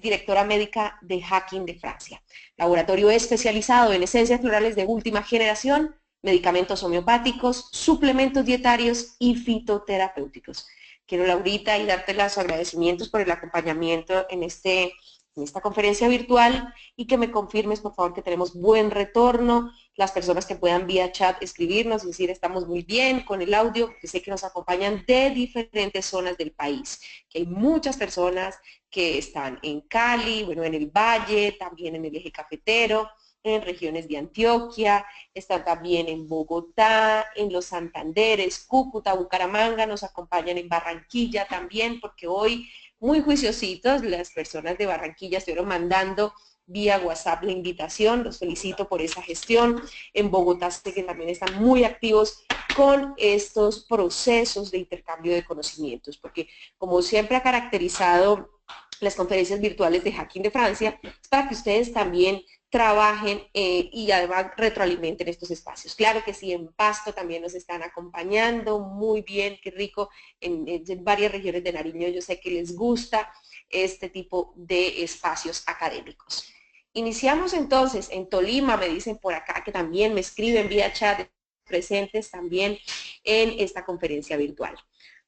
directora médica de Hacking de Francia, laboratorio especializado en esencias florales de última generación, medicamentos homeopáticos, suplementos dietarios y fitoterapéuticos. Quiero, Laurita, y darte los agradecimientos por el acompañamiento en esta conferencia virtual y que me confirmes, por favor, que tenemos buen retorno, las personas que puedan vía chat escribirnos y decir estamos muy bien con el audio, porque sé que nos acompañan de diferentes zonas del país, que hay muchas personas que están en Cali, bueno, en el Valle, también en el eje cafetero, en regiones de Antioquia, están también en Bogotá, en los Santanderes, Cúcuta, Bucaramanga, nos acompañan en Barranquilla también, porque hoy, muy juiciositos, las personas de Barranquilla estuvieron mandando vía WhatsApp la invitación, los felicito por esa gestión. En Bogotá sé que también están muy activos con estos procesos de intercambio de conocimientos, porque como siempre ha caracterizado las conferencias virtuales de Hacking de Francia, es para que ustedes también trabajen y además retroalimenten estos espacios. Claro que sí, en Pasto también nos están acompañando, muy bien, qué rico, en varias regiones de Nariño yo sé que les gusta este tipo de espacios académicos. Iniciamos entonces en Tolima, me dicen por acá que también me escriben vía chat, presentes también en esta conferencia virtual.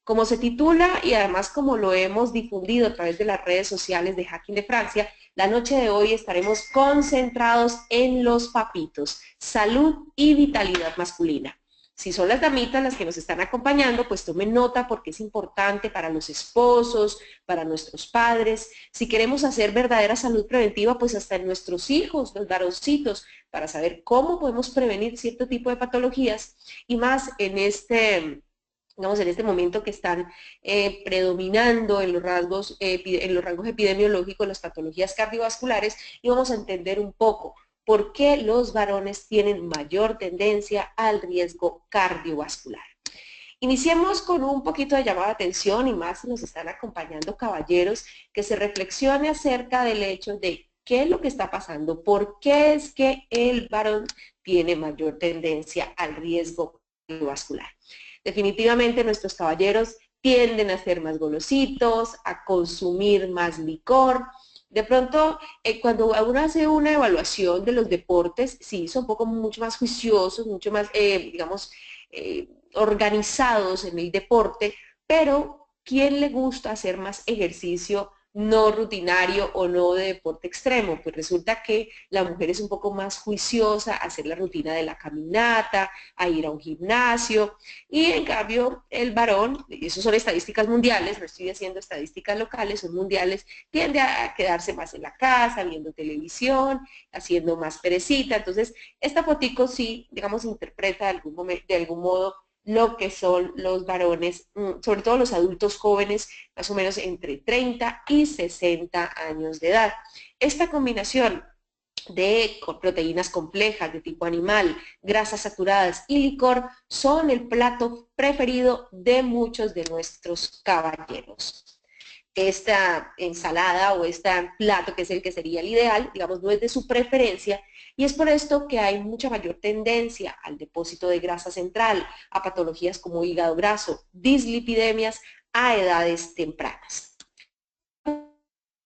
Como se titula y además como lo hemos difundido a través de las redes sociales de Hacking de Francia, la noche de hoy estaremos concentrados en los papitos, salud y vitalidad masculina. Si son las damitas las que nos están acompañando, pues tomen nota porque es importante para los esposos, para nuestros padres. Si queremos hacer verdadera salud preventiva, pues hasta en nuestros hijos, los varoncitos, para saber cómo podemos prevenir cierto tipo de patologías y más en este momento que están predominando en los rasgos epidemiológicos, las patologías cardiovasculares, y vamos a entender un poco por qué los varones tienen mayor tendencia al riesgo cardiovascular. Iniciemos con un poquito de llamada de atención y más si nos están acompañando caballeros, que se reflexione acerca del hecho de qué es lo que está pasando, por qué es que el varón tiene mayor tendencia al riesgo cardiovascular. Definitivamente nuestros caballeros tienden a ser más golositos, a consumir más licor. De pronto, cuando uno hace una evaluación de los deportes, sí, son mucho más juiciosos, mucho más, organizados en el deporte, pero ¿quién le gusta hacer más ejercicio no rutinario o no de deporte extremo? Pues resulta que la mujer es un poco más juiciosa a hacer la rutina de la caminata, a ir a un gimnasio, y en cambio el varón, y eso son estadísticas mundiales, no estoy haciendo estadísticas locales, son mundiales, tiende a quedarse más en la casa, viendo televisión, haciendo más perecita. Entonces, esta fotico sí, digamos, interpreta de algún modo lo que son los varones, sobre todo los adultos jóvenes, más o menos entre 30 y 60 años de edad. Esta combinación de proteínas complejas de tipo animal, grasas saturadas y licor son el plato preferido de muchos de nuestros caballeros. Esta ensalada o este plato, que es el que sería el ideal, digamos, no es de su preferencia, y es por esto que hay mucha mayor tendencia al depósito de grasa central, a patologías como hígado graso, dislipidemias a edades tempranas.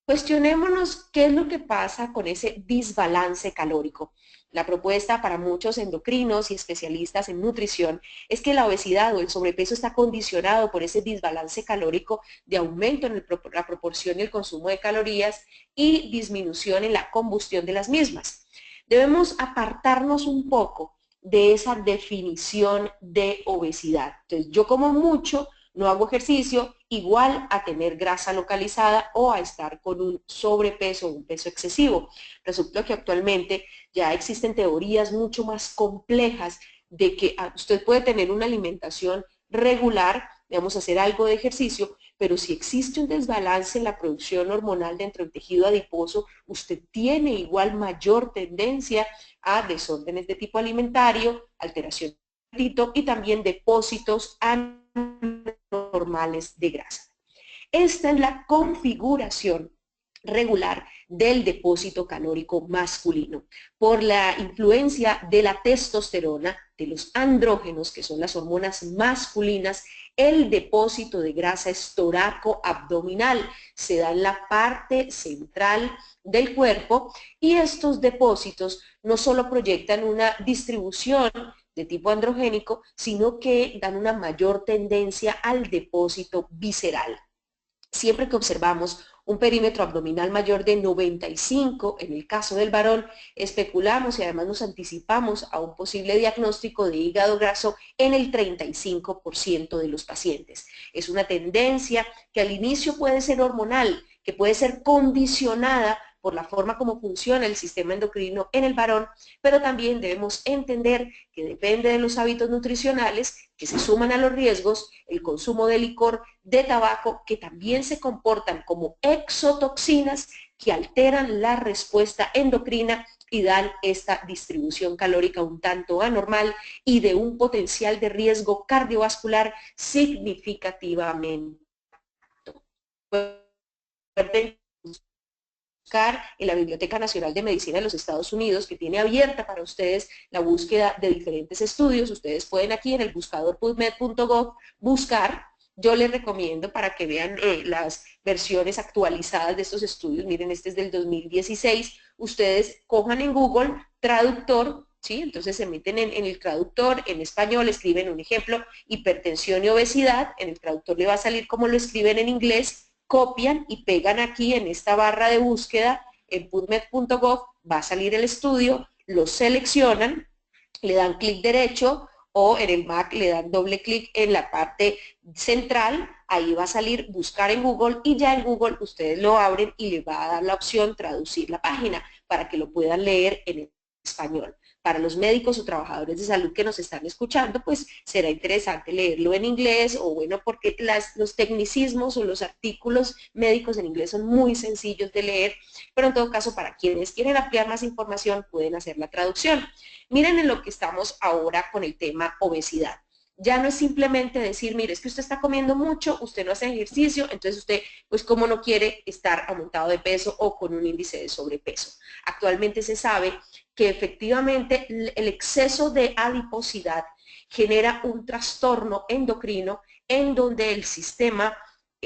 Cuestionémonos qué es lo que pasa con ese desbalance calórico. La propuesta para muchos endocrinos y especialistas en nutrición es que la obesidad o el sobrepeso está condicionado por ese desbalance calórico de aumento en la proporción y el consumo de calorías y disminución en la combustión de las mismas. Debemos apartarnos un poco de esa definición de obesidad. Entonces, yo como mucho, no hago ejercicio, igual a tener grasa localizada o a estar con un sobrepeso o un peso excesivo. Resulta que actualmente ya existen teorías mucho más complejas de que usted puede tener una alimentación regular, digamos, hacer algo de ejercicio, pero si existe un desbalance en la producción hormonal dentro del tejido adiposo, usted tiene igual mayor tendencia a desórdenes de tipo alimentario, alteración del apetito y también depósitos normales de grasa. Esta es la configuración regular del depósito calórico masculino por la influencia de la testosterona, de los andrógenos, que son las hormonas masculinas, El depósito de grasa es toracoabdominal, se da en la parte central del cuerpo y estos depósitos no solo proyectan una distribución de tipo androgénico, sino que dan una mayor tendencia al depósito visceral. Siempre que observamos un perímetro abdominal mayor de 95, en el caso del varón, especulamos y además nos anticipamos a un posible diagnóstico de hígado graso en el 35% de los pacientes. Es una tendencia que al inicio puede ser hormonal, que puede ser condicionada por la forma como funciona el sistema endocrino en el varón, pero también debemos entender que depende de los hábitos nutricionales que se suman a los riesgos, el consumo de licor, de tabaco, que también se comportan como exotoxinas que alteran la respuesta endocrina y dan esta distribución calórica un tanto anormal y de un potencial de riesgo cardiovascular significativamente. Pueden buscar en la Biblioteca Nacional de Medicina de los Estados Unidos, que tiene abierta para ustedes la búsqueda de diferentes estudios. Ustedes pueden aquí en el buscador pubmed.gov buscar. Yo les recomiendo para que vean las versiones actualizadas de estos estudios. Miren, este es del 2016. Ustedes cojan en Google traductor, ¿sí? Entonces se meten en el traductor, en español, escriben un ejemplo, hipertensión y obesidad. En el traductor le va a salir como lo escriben en inglés, copian y pegan aquí en esta barra de búsqueda en pubmed.gov, va a salir el estudio, lo seleccionan, le dan clic derecho o en el Mac le dan doble clic en la parte central, ahí va a salir buscar en Google y ya en Google ustedes lo abren y les va a dar la opción traducir la página para que lo puedan leer en español. Para los médicos o trabajadores de salud que nos están escuchando, pues será interesante leerlo en inglés o bueno, porque los tecnicismos o los artículos médicos en inglés son muy sencillos de leer, pero en todo caso para quienes quieren ampliar más información pueden hacer la traducción. Miren en lo que estamos ahora con el tema obesidad. Ya no es simplemente decir, mire, es que usted está comiendo mucho, usted no hace ejercicio, entonces usted, pues como no quiere estar aumentado de peso o con un índice de sobrepeso. Actualmente se sabe que efectivamente el exceso de adiposidad genera un trastorno endocrino en donde el sistema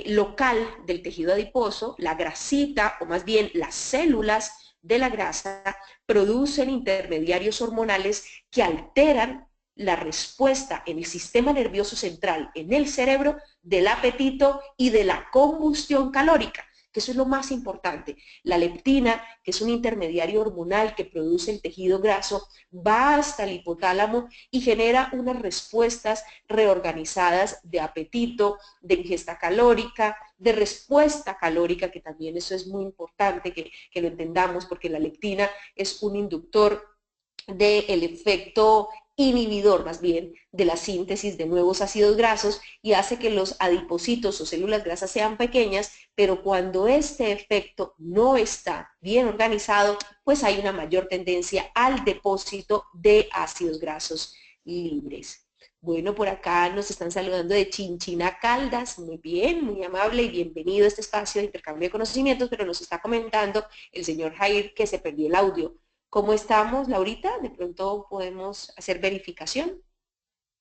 local del tejido adiposo, la grasita o más bien las células de la grasa, producen intermediarios hormonales que alteran la respuesta en el sistema nervioso central, en el cerebro, del apetito y de la combustión calórica, que eso es lo más importante. La leptina, que es un intermediario hormonal que produce el tejido graso, va hasta el hipotálamo y genera unas respuestas reorganizadas de apetito, de ingesta calórica, de respuesta calórica, que también eso es muy importante que lo entendamos, porque la leptina es un inductor del efecto inhibidor más bien de la síntesis de nuevos ácidos grasos y hace que los adipocitos o células grasas sean pequeñas, pero cuando este efecto no está bien organizado, pues hay una mayor tendencia al depósito de ácidos grasos libres. Bueno, por acá nos están saludando de Chinchina Caldas, muy bien, muy amable y bienvenido a este espacio de intercambio de conocimientos, pero nos está comentando el señor Jair que se perdió el audio. ¿Cómo estamos, Laurita? De pronto podemos hacer verificación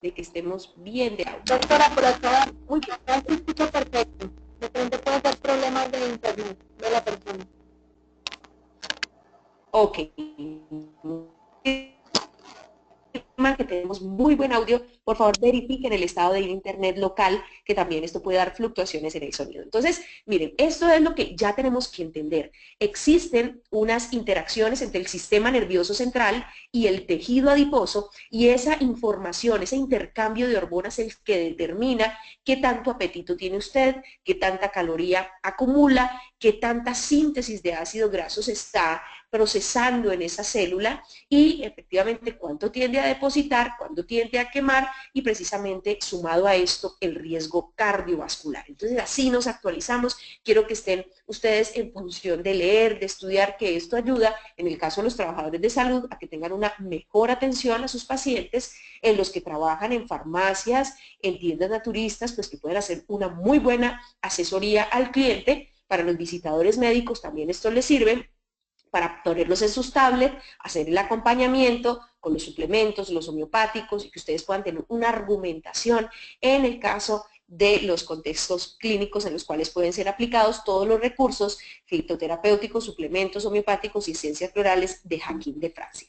de que estemos bien de audio. Doctora, por acá, muy bien, se escucha perfecto. De pronto puede ser problemas de internet de la persona. Ok. Que tenemos muy buen audio, por favor verifiquen el estado de internet local, que también esto puede dar fluctuaciones en el sonido. Entonces, miren, esto es lo que ya tenemos que entender. Existen unas interacciones entre el sistema nervioso central y el tejido adiposo, y esa información, ese intercambio de hormonas es el que determina qué tanto apetito tiene usted, qué tanta caloría acumula, qué tanta síntesis de ácidos grasos está procesando en esa célula y efectivamente cuánto tiende a depositar, cuánto tiende a quemar y precisamente sumado a esto el riesgo cardiovascular. Entonces así nos actualizamos. Quiero que estén ustedes en función de leer, de estudiar, que esto ayuda en el caso de los trabajadores de salud a que tengan una mejor atención a sus pacientes, en los que trabajan en farmacias, en tiendas naturistas, pues que pueden hacer una muy buena asesoría al cliente. Para los visitadores médicos también esto les sirve para ponerlos en sus tablets, hacer el acompañamiento con los suplementos, los homeopáticos, y que ustedes puedan tener una argumentación en el caso de los contextos clínicos en los cuales pueden ser aplicados todos los recursos fitoterapéuticos, suplementos homeopáticos y ciencias florales de Hakim de Francia.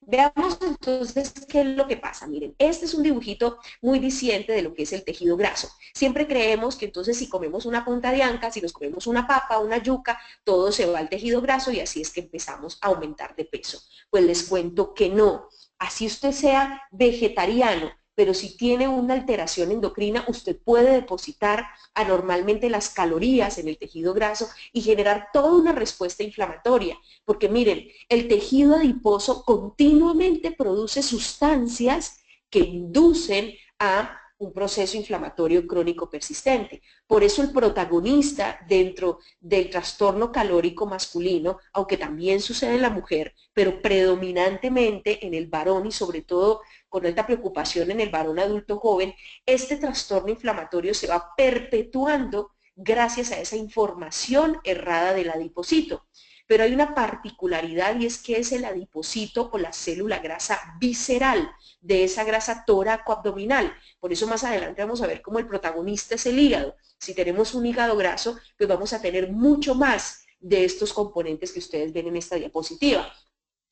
Veamos entonces qué es lo que pasa. Miren, este es un dibujito muy diciente de lo que es el tejido graso. Siempre creemos que entonces si comemos una punta de anca, si nos comemos una papa, una yuca, todo se va al tejido graso y así es que empezamos a aumentar de peso. Pues les cuento que no. Así usted sea vegetariano, pero si tiene una alteración endocrina, usted puede depositar anormalmente las calorías en el tejido graso y generar toda una respuesta inflamatoria. Porque miren, el tejido adiposo continuamente produce sustancias que inducen a un proceso inflamatorio crónico persistente. Por eso el protagonista dentro del trastorno calórico masculino, aunque también sucede en la mujer, pero predominantemente en el varón y sobre todo con alta preocupación en el varón adulto joven, este trastorno inflamatorio se va perpetuando gracias a esa información errada del adipocito. Pero hay una particularidad y es que es el adipocito o la célula grasa visceral de esa grasa toracoabdominal. Por eso más adelante vamos a ver cómo el protagonista es el hígado. Si tenemos un hígado graso, pues vamos a tener mucho más de estos componentes que ustedes ven en esta diapositiva.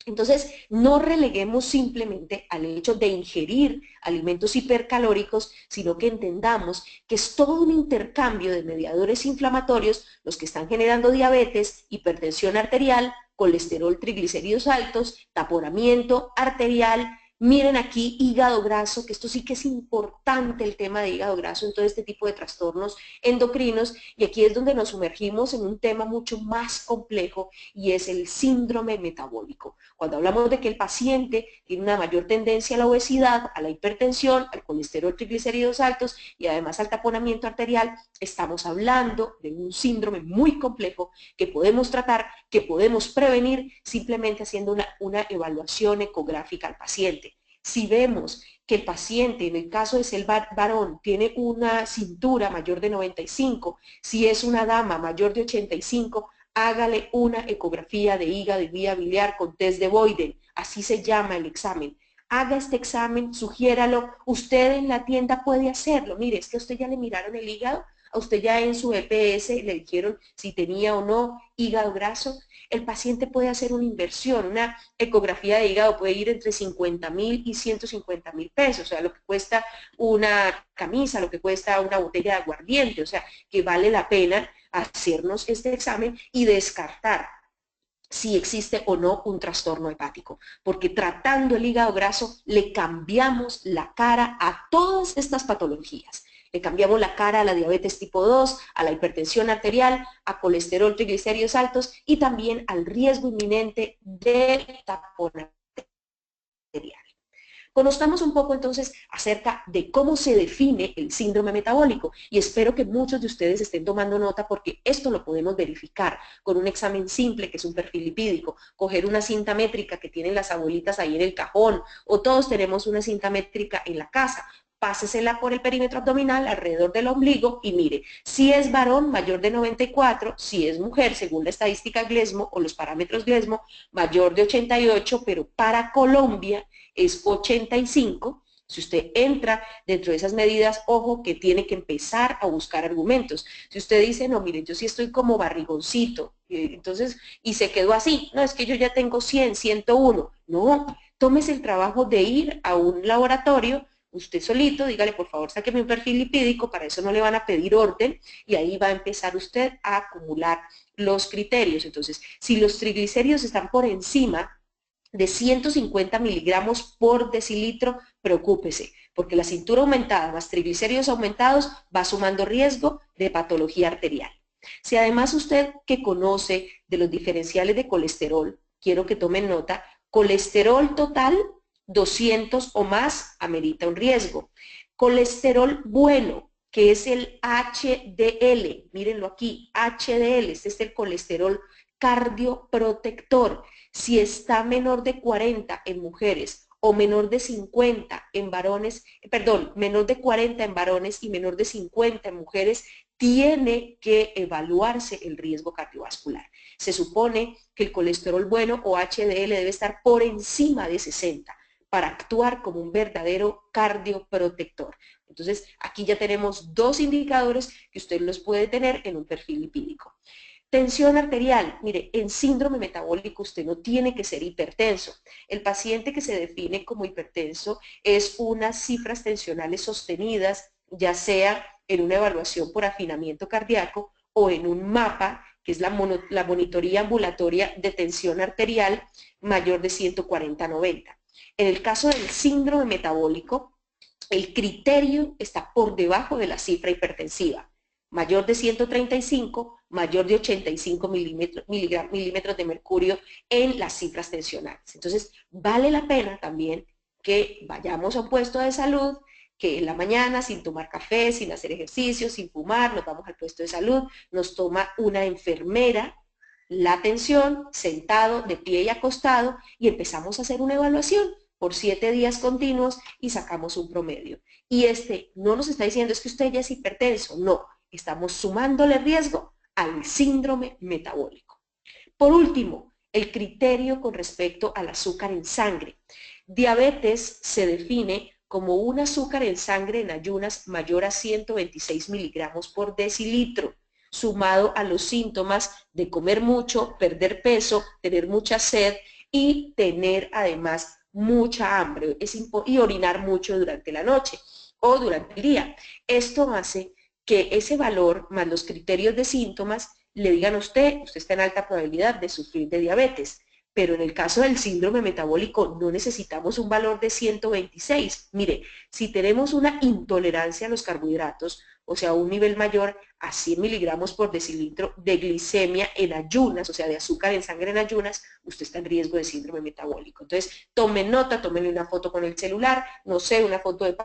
Entonces, no releguemos simplemente al hecho de ingerir alimentos hipercalóricos, sino que entendamos que es todo un intercambio de mediadores inflamatorios los que están generando diabetes, hipertensión arterial, colesterol, triglicéridos altos, taponamiento arterial. Miren aquí hígado graso, que esto sí que es importante el tema de hígado graso en todo este tipo de trastornos endocrinos, y aquí es donde nos sumergimos en un tema mucho más complejo y es el síndrome metabólico. Cuando hablamos de que el paciente tiene una mayor tendencia a la obesidad, a la hipertensión, al colesterol, triglicéridos altos y además al taponamiento arterial, estamos hablando de un síndrome muy complejo que podemos tratar, que podemos prevenir simplemente haciendo una evaluación ecográfica al paciente. Si vemos que el paciente, en el caso de ser varón, tiene una cintura mayor de 95, si es una dama mayor de 85, hágale una ecografía de hígado y vía biliar con test de Boyden, así se llama el examen. Haga este examen, sugiéralo, usted en la tienda puede hacerlo. Mire, es que a usted ya le miraron el hígado, a usted ya en su EPS le dijeron si tenía o no hígado graso. El paciente puede hacer una inversión, una ecografía de hígado puede ir entre 50,000 y 150,000 pesos, o sea, lo que cuesta una camisa, lo que cuesta una botella de aguardiente, o sea, que vale la pena hacernos este examen y descartar si existe o no un trastorno hepático, porque tratando el hígado graso le cambiamos la cara a todas estas patologías. Le cambiamos la cara a la diabetes tipo 2, a la hipertensión arterial, a colesterol, triglicéridos altos y también al riesgo inminente de tapón arterial. Conozcamos un poco entonces acerca de cómo se define el síndrome metabólico y espero que muchos de ustedes estén tomando nota porque esto lo podemos verificar con un examen simple que es un perfil lipídico, coger una cinta métrica que tienen las abuelitas ahí en el cajón o todos tenemos una cinta métrica en la casa. Pásesela por el perímetro abdominal alrededor del ombligo y mire, si es varón mayor de 94, si es mujer según la estadística Glesmo o los parámetros Glesmo mayor de 88, pero para Colombia es 85. Si usted entra dentro de esas medidas, ojo que tiene que empezar a buscar argumentos. Si usted dice, no, miren, yo sí estoy como barrigoncito, entonces, y se quedó así, no, es que yo ya tengo 100, 101, no, tómese el trabajo de ir a un laboratorio, usted solito, dígale, por favor, sáqueme un perfil lipídico, para eso no le van a pedir orden, y ahí va a empezar usted a acumular los criterios. Entonces, si los triglicéridos están por encima de 150 miligramos por decilitro, preocúpese, porque la cintura aumentada más triglicéridos aumentados va sumando riesgo de patología arterial. Si además usted que conoce de los diferenciales de colesterol, quiero que tomen nota, colesterol total 200 o más amerita un riesgo. Colesterol bueno, que es el HDL, mírenlo aquí, HDL, este es el colesterol cardioprotector. Si está menor de 40 en mujeres o menor de 50 en varones, perdón, menor de 40 en varones y menor de 50 en mujeres, tiene que evaluarse el riesgo cardiovascular. Se supone que el colesterol bueno o HDL debe estar por encima de 60. para actuar como un verdadero cardioprotector. Entonces, aquí ya tenemos dos indicadores que usted los puede tener en un perfil lipídico. Tensión arterial, mire, en síndrome metabólico usted no tiene que ser hipertenso. El paciente que se define como hipertenso es unas cifras tensionales sostenidas, ya sea en una evaluación por afinamiento cardíaco o en un mapa, que es la monitoría ambulatoria de tensión arterial mayor de 140/90. En el caso del síndrome metabólico, el criterio está por debajo de la cifra hipertensiva, mayor de 135, mayor de 85 milímetros de mercurio en las cifras tensionales. Entonces, vale la pena también que vayamos a un puesto de salud, que en la mañana, sin tomar café, sin hacer ejercicio, sin fumar, nos vamos al puesto de salud, nos toma una enfermera la tensión, sentado, de pie y acostado, y empezamos a hacer una evaluación por 7 días continuos y sacamos un promedio. Y no nos está diciendo es que usted ya es hipertenso, no, estamos sumándole riesgo al síndrome metabólico. Por último, el criterio con respecto al azúcar en sangre. Diabetes se define como un azúcar en sangre en ayunas mayor a 126 miligramos por decilitro, sumado a los síntomas de comer mucho, perder peso, tener mucha sed y tener además mucha hambre y orinar mucho durante la noche o durante el día. Esto hace que ese valor más los criterios de síntomas le digan a usted está en alta probabilidad de sufrir de diabetes. Pero en el caso del síndrome metabólico no necesitamos un valor de 126. Mire, si tenemos una intolerancia a los carbohidratos, o sea, un nivel mayor a 100 miligramos por decilitro de glicemia en ayunas, o sea, de azúcar en sangre en ayunas, usted está en riesgo de síndrome metabólico. Entonces, tome nota, tómele una foto con el celular, no sé, una foto de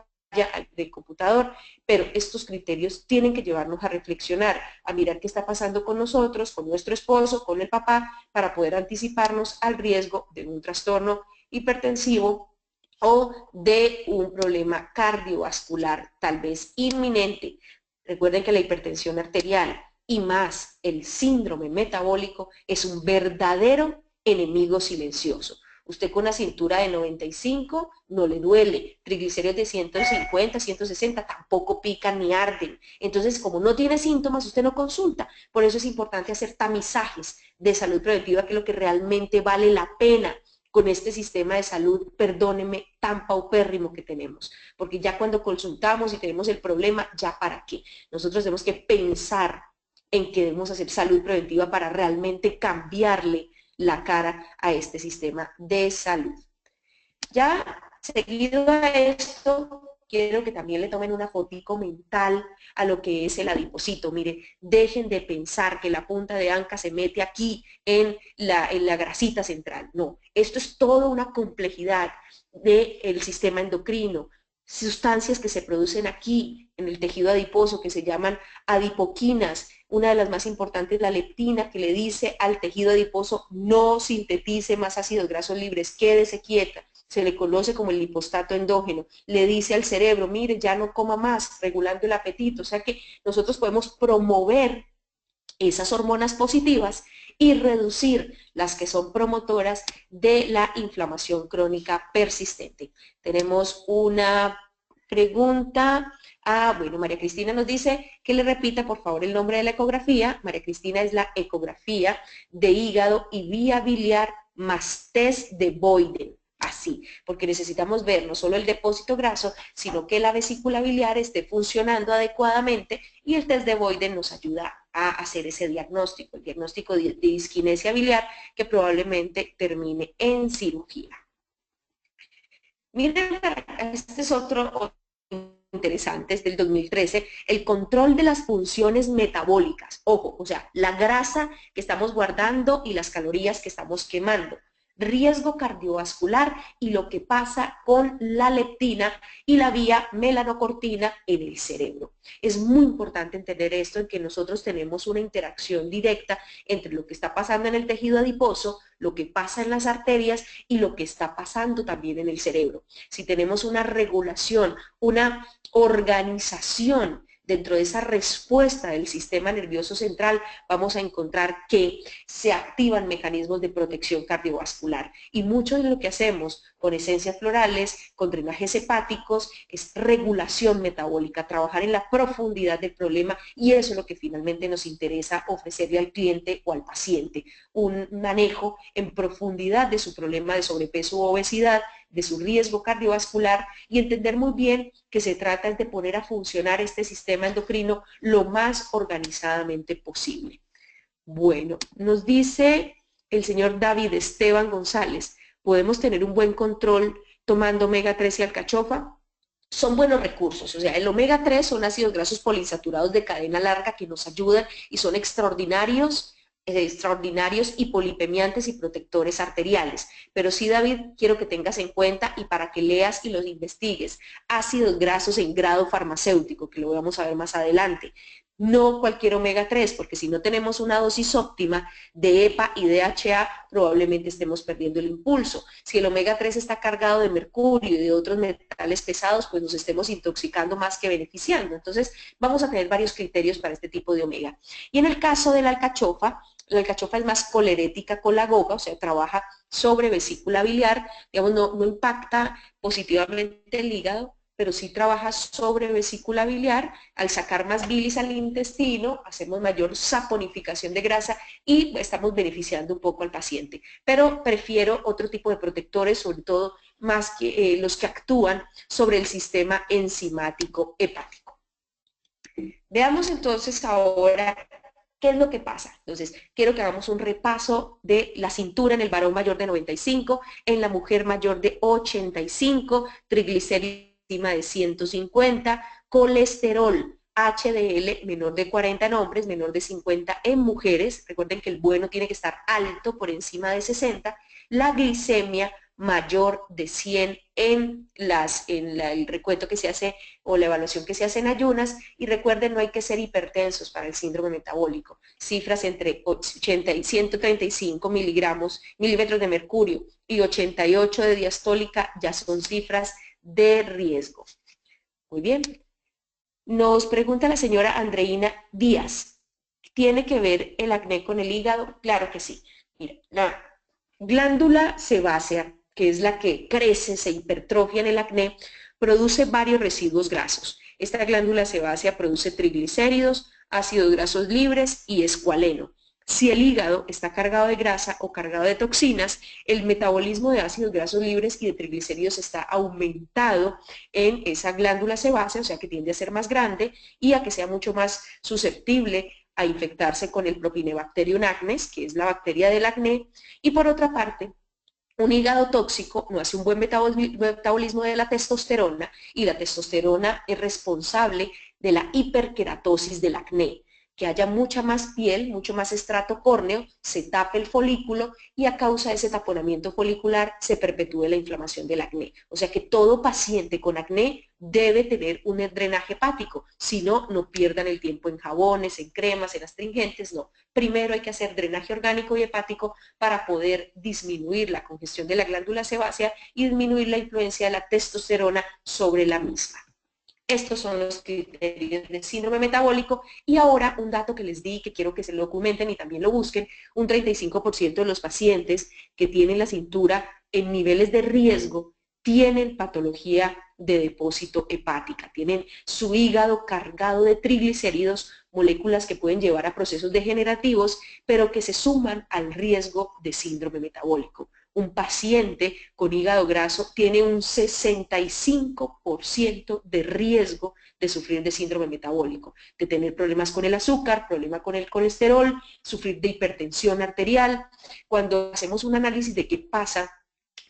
del computador, pero estos criterios tienen que llevarnos a reflexionar, a mirar qué está pasando con nosotros, con nuestro esposo, con el papá, para poder anticiparnos al riesgo de un trastorno hipertensivo o de un problema cardiovascular tal vez inminente. Recuerden que la hipertensión arterial y más el síndrome metabólico es un verdadero enemigo silencioso. Usted con una cintura de 95 no le duele, triglicéridos de 150, 160 tampoco pican ni arden. Entonces, como no tiene síntomas, usted no consulta. Por eso es importante hacer tamizajes de salud preventiva, que es lo que realmente vale la pena con este sistema de salud, perdóneme, tan paupérrimo que tenemos. Porque ya cuando consultamos y tenemos el problema, ¿ya para qué? Nosotros tenemos que pensar en que debemos hacer salud preventiva para realmente cambiarle la cara a este sistema de salud. Ya seguido a esto, quiero que también le tomen una fotico mental a lo que es el adipocito. Mire, dejen de pensar que la punta de anca se mete aquí en la grasita central. No, esto es toda una complejidad del sistema endocrino, sustancias que se producen aquí en el tejido adiposo que se llaman adipoquinas. Una de las más importantes, la leptina, que le dice al tejido adiposo no sintetice más ácidos grasos libres, quédese quieta. Se le conoce como el lipostato endógeno. Le dice al cerebro, mire, ya no coma más, regulando el apetito. O sea que nosotros podemos promover esas hormonas positivas y reducir las que son promotoras de la inflamación crónica persistente. Tenemos una pregunta. Bueno, María Cristina nos dice que le repita por favor el nombre de la ecografía. María Cristina, es la ecografía de hígado y vía biliar más test de Boyden. Así, porque necesitamos ver no solo el depósito graso, sino que la vesícula biliar esté funcionando adecuadamente, y el test de Boyden nos ayuda a hacer ese diagnóstico, el diagnóstico de disquinesia biliar, que probablemente termine en cirugía. Miren, este es otro interesante, es del 2013, el control de las funciones metabólicas. Ojo, o sea, la grasa que estamos guardando y las calorías que estamos quemando. Riesgo cardiovascular y lo que pasa con la leptina y la vía melanocortina en el cerebro. Es muy importante entender esto, en que nosotros tenemos una interacción directa entre lo que está pasando en el tejido adiposo, lo que pasa en las arterias y lo que está pasando también en el cerebro. Si tenemos una regulación, una organización dentro de esa respuesta del sistema nervioso central, vamos a encontrar que se activan mecanismos de protección cardiovascular. Y mucho de lo que hacemos con esencias florales, con drenajes hepáticos, es regulación metabólica, trabajar en la profundidad del problema, y eso es lo que finalmente nos interesa ofrecerle al cliente o al paciente, un manejo en profundidad de su problema de sobrepeso u obesidad, de su riesgo cardiovascular, y entender muy bien que se trata de poner a funcionar este sistema endocrino lo más organizadamente posible. Bueno, nos dice el señor David Esteban González, ¿podemos tener un buen control tomando omega 3 y alcachofa? Son buenos recursos, o sea, el omega 3 son ácidos grasos poliinsaturados de cadena larga que nos ayudan y son extraordinarios hipolipemiantes y protectores arteriales. Pero sí, David, quiero que tengas en cuenta, y para que leas y los investigues, ácidos grasos en grado farmacéutico, que lo vamos a ver más adelante. No cualquier omega 3, porque si no tenemos una dosis óptima de EPA y DHA, probablemente estemos perdiendo el impulso. Si el omega 3 está cargado de mercurio y de otros metales pesados, pues nos estemos intoxicando más que beneficiando. Entonces, vamos a tener varios criterios para este tipo de omega. Y en el caso de la alcachofa es más colerética colagoga, o sea, trabaja sobre vesícula biliar, digamos, no impacta positivamente el hígado, pero sí trabaja sobre vesícula biliar. Al sacar más bilis al intestino, hacemos mayor saponificación de grasa y estamos beneficiando un poco al paciente. Pero prefiero otro tipo de protectores, sobre todo más que los que actúan sobre el sistema enzimático hepático. Veamos entonces ahora ¿qué es lo que pasa? Entonces, quiero que hagamos un repaso de la cintura en el varón mayor de 95, en la mujer mayor de 85, triglicéridos de 150, colesterol HDL menor de 40 en hombres, menor de 50 en mujeres. Recuerden que el bueno tiene que estar alto, por encima de 60. La glicemia mayor de 100 en el recuento que se hace o la evaluación que se hace en ayunas. Y recuerden, no hay que ser hipertensos para el síndrome metabólico. Cifras entre 80 y 135 milímetros de mercurio y 88 de diastólica ya son cifras de riesgo. Muy bien. Nos pregunta la señora Andreina Díaz, ¿tiene que ver el acné con el hígado? Claro que sí. Mira, la glándula sebácea, que es la que crece, se hipertrofia en el acné, produce varios residuos grasos. Esta glándula sebácea produce triglicéridos, ácidos grasos libres y escualeno. Si el hígado está cargado de grasa o cargado de toxinas, el metabolismo de ácidos grasos libres y de triglicéridos está aumentado en esa glándula sebácea, o sea que tiende a ser más grande y a que sea mucho más susceptible a infectarse con el Propinebacterium acnes, que es la bacteria del acné. Y por otra parte, un hígado tóxico no hace un buen metabolismo de la testosterona, y la testosterona es responsable de la hiperkeratosis del acné, que haya mucha más piel, mucho más estrato córneo, se tape el folículo y a causa de ese taponamiento folicular se perpetúe la inflamación del acné. O sea que todo paciente con acné debe tener un drenaje hepático, si no, no pierdan el tiempo en jabones, en cremas, en astringentes, no. Primero hay que hacer drenaje orgánico y hepático para poder disminuir la congestión de la glándula sebácea y disminuir la influencia de la testosterona sobre la misma. Estos son los criterios de síndrome metabólico. Y ahora un dato que les di, que quiero que se lo documenten y también lo busquen: un 35% de los pacientes que tienen la cintura en niveles de riesgo tienen patología de depósito hepática, tienen su hígado cargado de triglicéridos, moléculas que pueden llevar a procesos degenerativos, pero que se suman al riesgo de síndrome metabólico. Un paciente con hígado graso tiene un 65% de riesgo de sufrir de síndrome metabólico, de tener problemas con el azúcar, problema con el colesterol, sufrir de hipertensión arterial. Cuando hacemos un análisis de qué pasa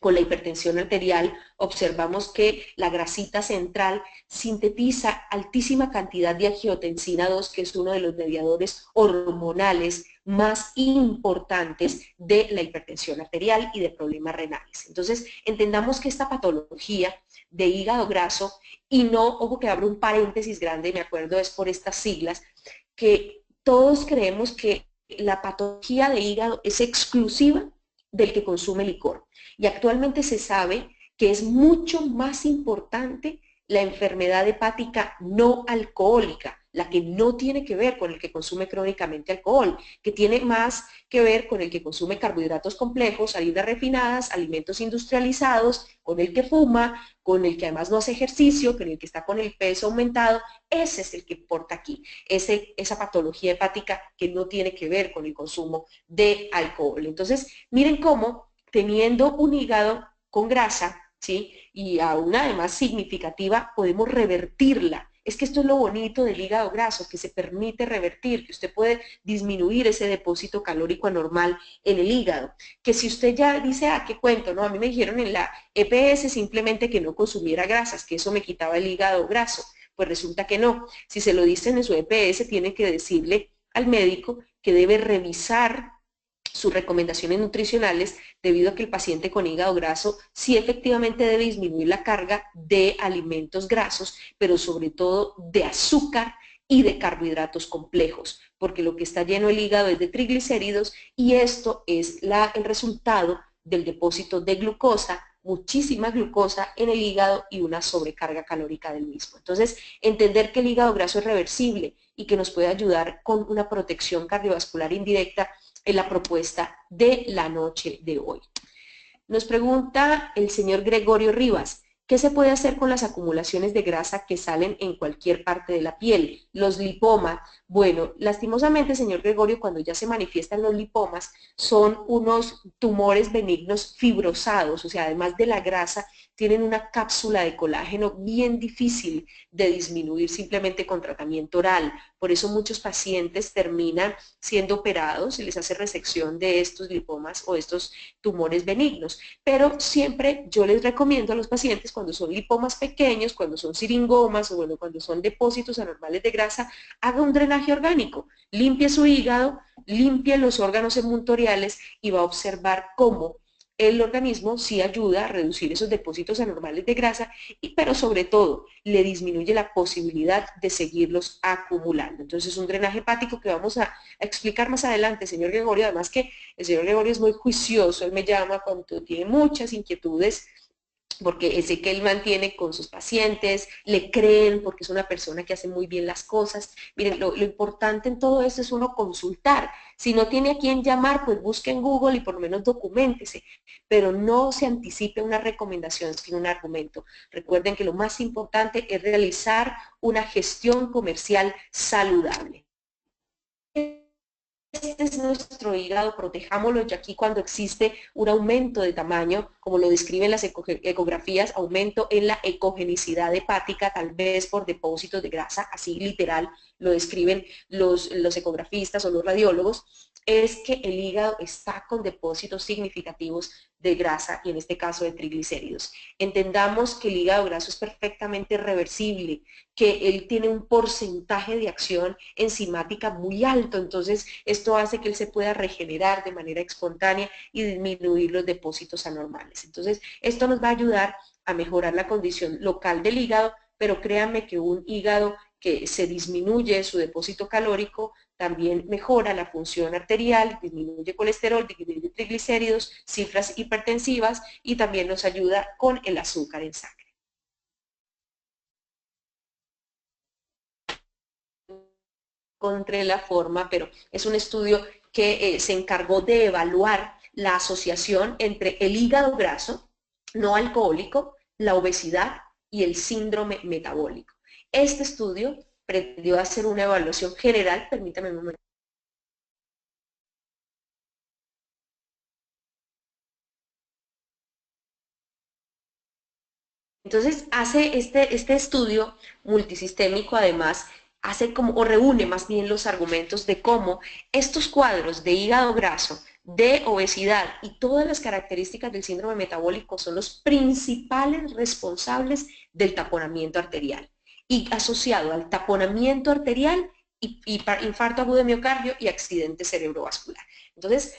con la hipertensión arterial, observamos que la grasita central sintetiza altísima cantidad de angiotensina 2, que es uno de los mediadores hormonales más importantes de la hipertensión arterial y de problemas renales. Entonces, entendamos que esta patología de hígado graso, y no, ojo que abro un paréntesis grande, me acuerdo es por estas siglas, que todos creemos que la patología de hígado es exclusiva del que consume licor. Y actualmente se sabe que es mucho más importante la enfermedad hepática no alcohólica, la que no tiene que ver con el que consume crónicamente alcohol, que tiene más que ver con el que consume carbohidratos complejos, harinas refinadas, alimentos industrializados, con el que fuma, con el que además no hace ejercicio, con el que está con el peso aumentado. Ese es el que importa aquí, esa patología hepática que no tiene que ver con el consumo de alcohol. Entonces, miren cómo teniendo un hígado con grasa, ¿sí? Y aún además significativa, podemos revertirla. Es que esto es lo bonito del hígado graso, que se permite revertir, que usted puede disminuir ese depósito calórico anormal en el hígado. Que si usted ya dice, ah, qué cuento, ¿no? A mí me dijeron en la EPS simplemente que no consumiera grasas, que eso me quitaba el hígado graso. Pues resulta que no. Si se lo dicen en su EPS, tiene que decirle al médico que debe revisar sus recomendaciones nutricionales debido a que el paciente con hígado graso sí efectivamente debe disminuir la carga de alimentos grasos, pero sobre todo de azúcar y de carbohidratos complejos, porque lo que está lleno el hígado es de triglicéridos y esto es el resultado del depósito de glucosa, muchísima glucosa en el hígado y una sobrecarga calórica del mismo. Entonces, entender que el hígado graso es reversible y que nos puede ayudar con una protección cardiovascular indirecta en la propuesta de la noche de hoy. Nos pregunta el señor Gregorio Rivas, ¿qué se puede hacer con las acumulaciones de grasa que salen en cualquier parte de la piel? Los lipomas. Bueno, lastimosamente, señor Gregorio, cuando ya se manifiestan los lipomas, son unos tumores benignos fibrosados, o sea, además de la grasa, tienen una cápsula de colágeno bien difícil de disminuir simplemente con tratamiento oral. Por eso muchos pacientes terminan siendo operados y les hace resección de estos lipomas o estos tumores benignos. Pero siempre yo les recomiendo a los pacientes cuando son lipomas pequeños, cuando son siringomas o bueno, cuando son depósitos anormales de grasa, haga un drenaje orgánico, limpie su hígado, limpie los órganos emuntoriales y va a observar cómo el organismo sí ayuda a reducir esos depósitos anormales de grasa, pero sobre todo le disminuye la posibilidad de seguirlos acumulando. Entonces un drenaje hepático que vamos a explicar más adelante, señor Gregorio, además que el señor Gregorio es muy juicioso, él me llama cuando tiene muchas inquietudes, porque sé que él mantiene con sus pacientes, le creen porque es una persona que hace muy bien las cosas. Miren, lo importante en todo esto es uno consultar. Si no tiene a quién llamar, pues busque en Google y por lo menos documéntese, pero no se anticipe una recomendación sin un argumento. Recuerden que lo más importante es realizar una gestión comercial saludable. Este es nuestro hígado, protejámoslo, ya aquí cuando existe un aumento de tamaño, como lo describen las ecografías, aumento en la ecogenicidad hepática, tal vez por depósitos de grasa, así literal lo describen los ecografistas o los radiólogos, es que el hígado está con depósitos significativos de grasa y en este caso de triglicéridos. Entendamos que el hígado graso es perfectamente reversible, que él tiene un porcentaje de acción enzimática muy alto, entonces esto hace que él se pueda regenerar de manera espontánea y disminuir los depósitos anormales. Entonces, esto nos va a ayudar a mejorar la condición local del hígado, pero créanme que un hígado que se disminuye su depósito calórico también mejora la función arterial, disminuye colesterol, disminuye triglicéridos, cifras hipertensivas y también nos ayuda con el azúcar en sangre. Encontré la forma, pero es un estudio que se encargó de evaluar la asociación entre el hígado graso no alcohólico, la obesidad y el síndrome metabólico. Este estudio pretendió hacer una evaluación general, permítame un momento. Entonces hace este estudio multisistémico además, hace como, o reúne más bien los argumentos de cómo estos cuadros de hígado graso, de obesidad y todas las características del síndrome metabólico son los principales responsables del taponamiento arterial. Y asociado al taponamiento arterial y infarto agudo de miocardio y accidente cerebrovascular. Entonces,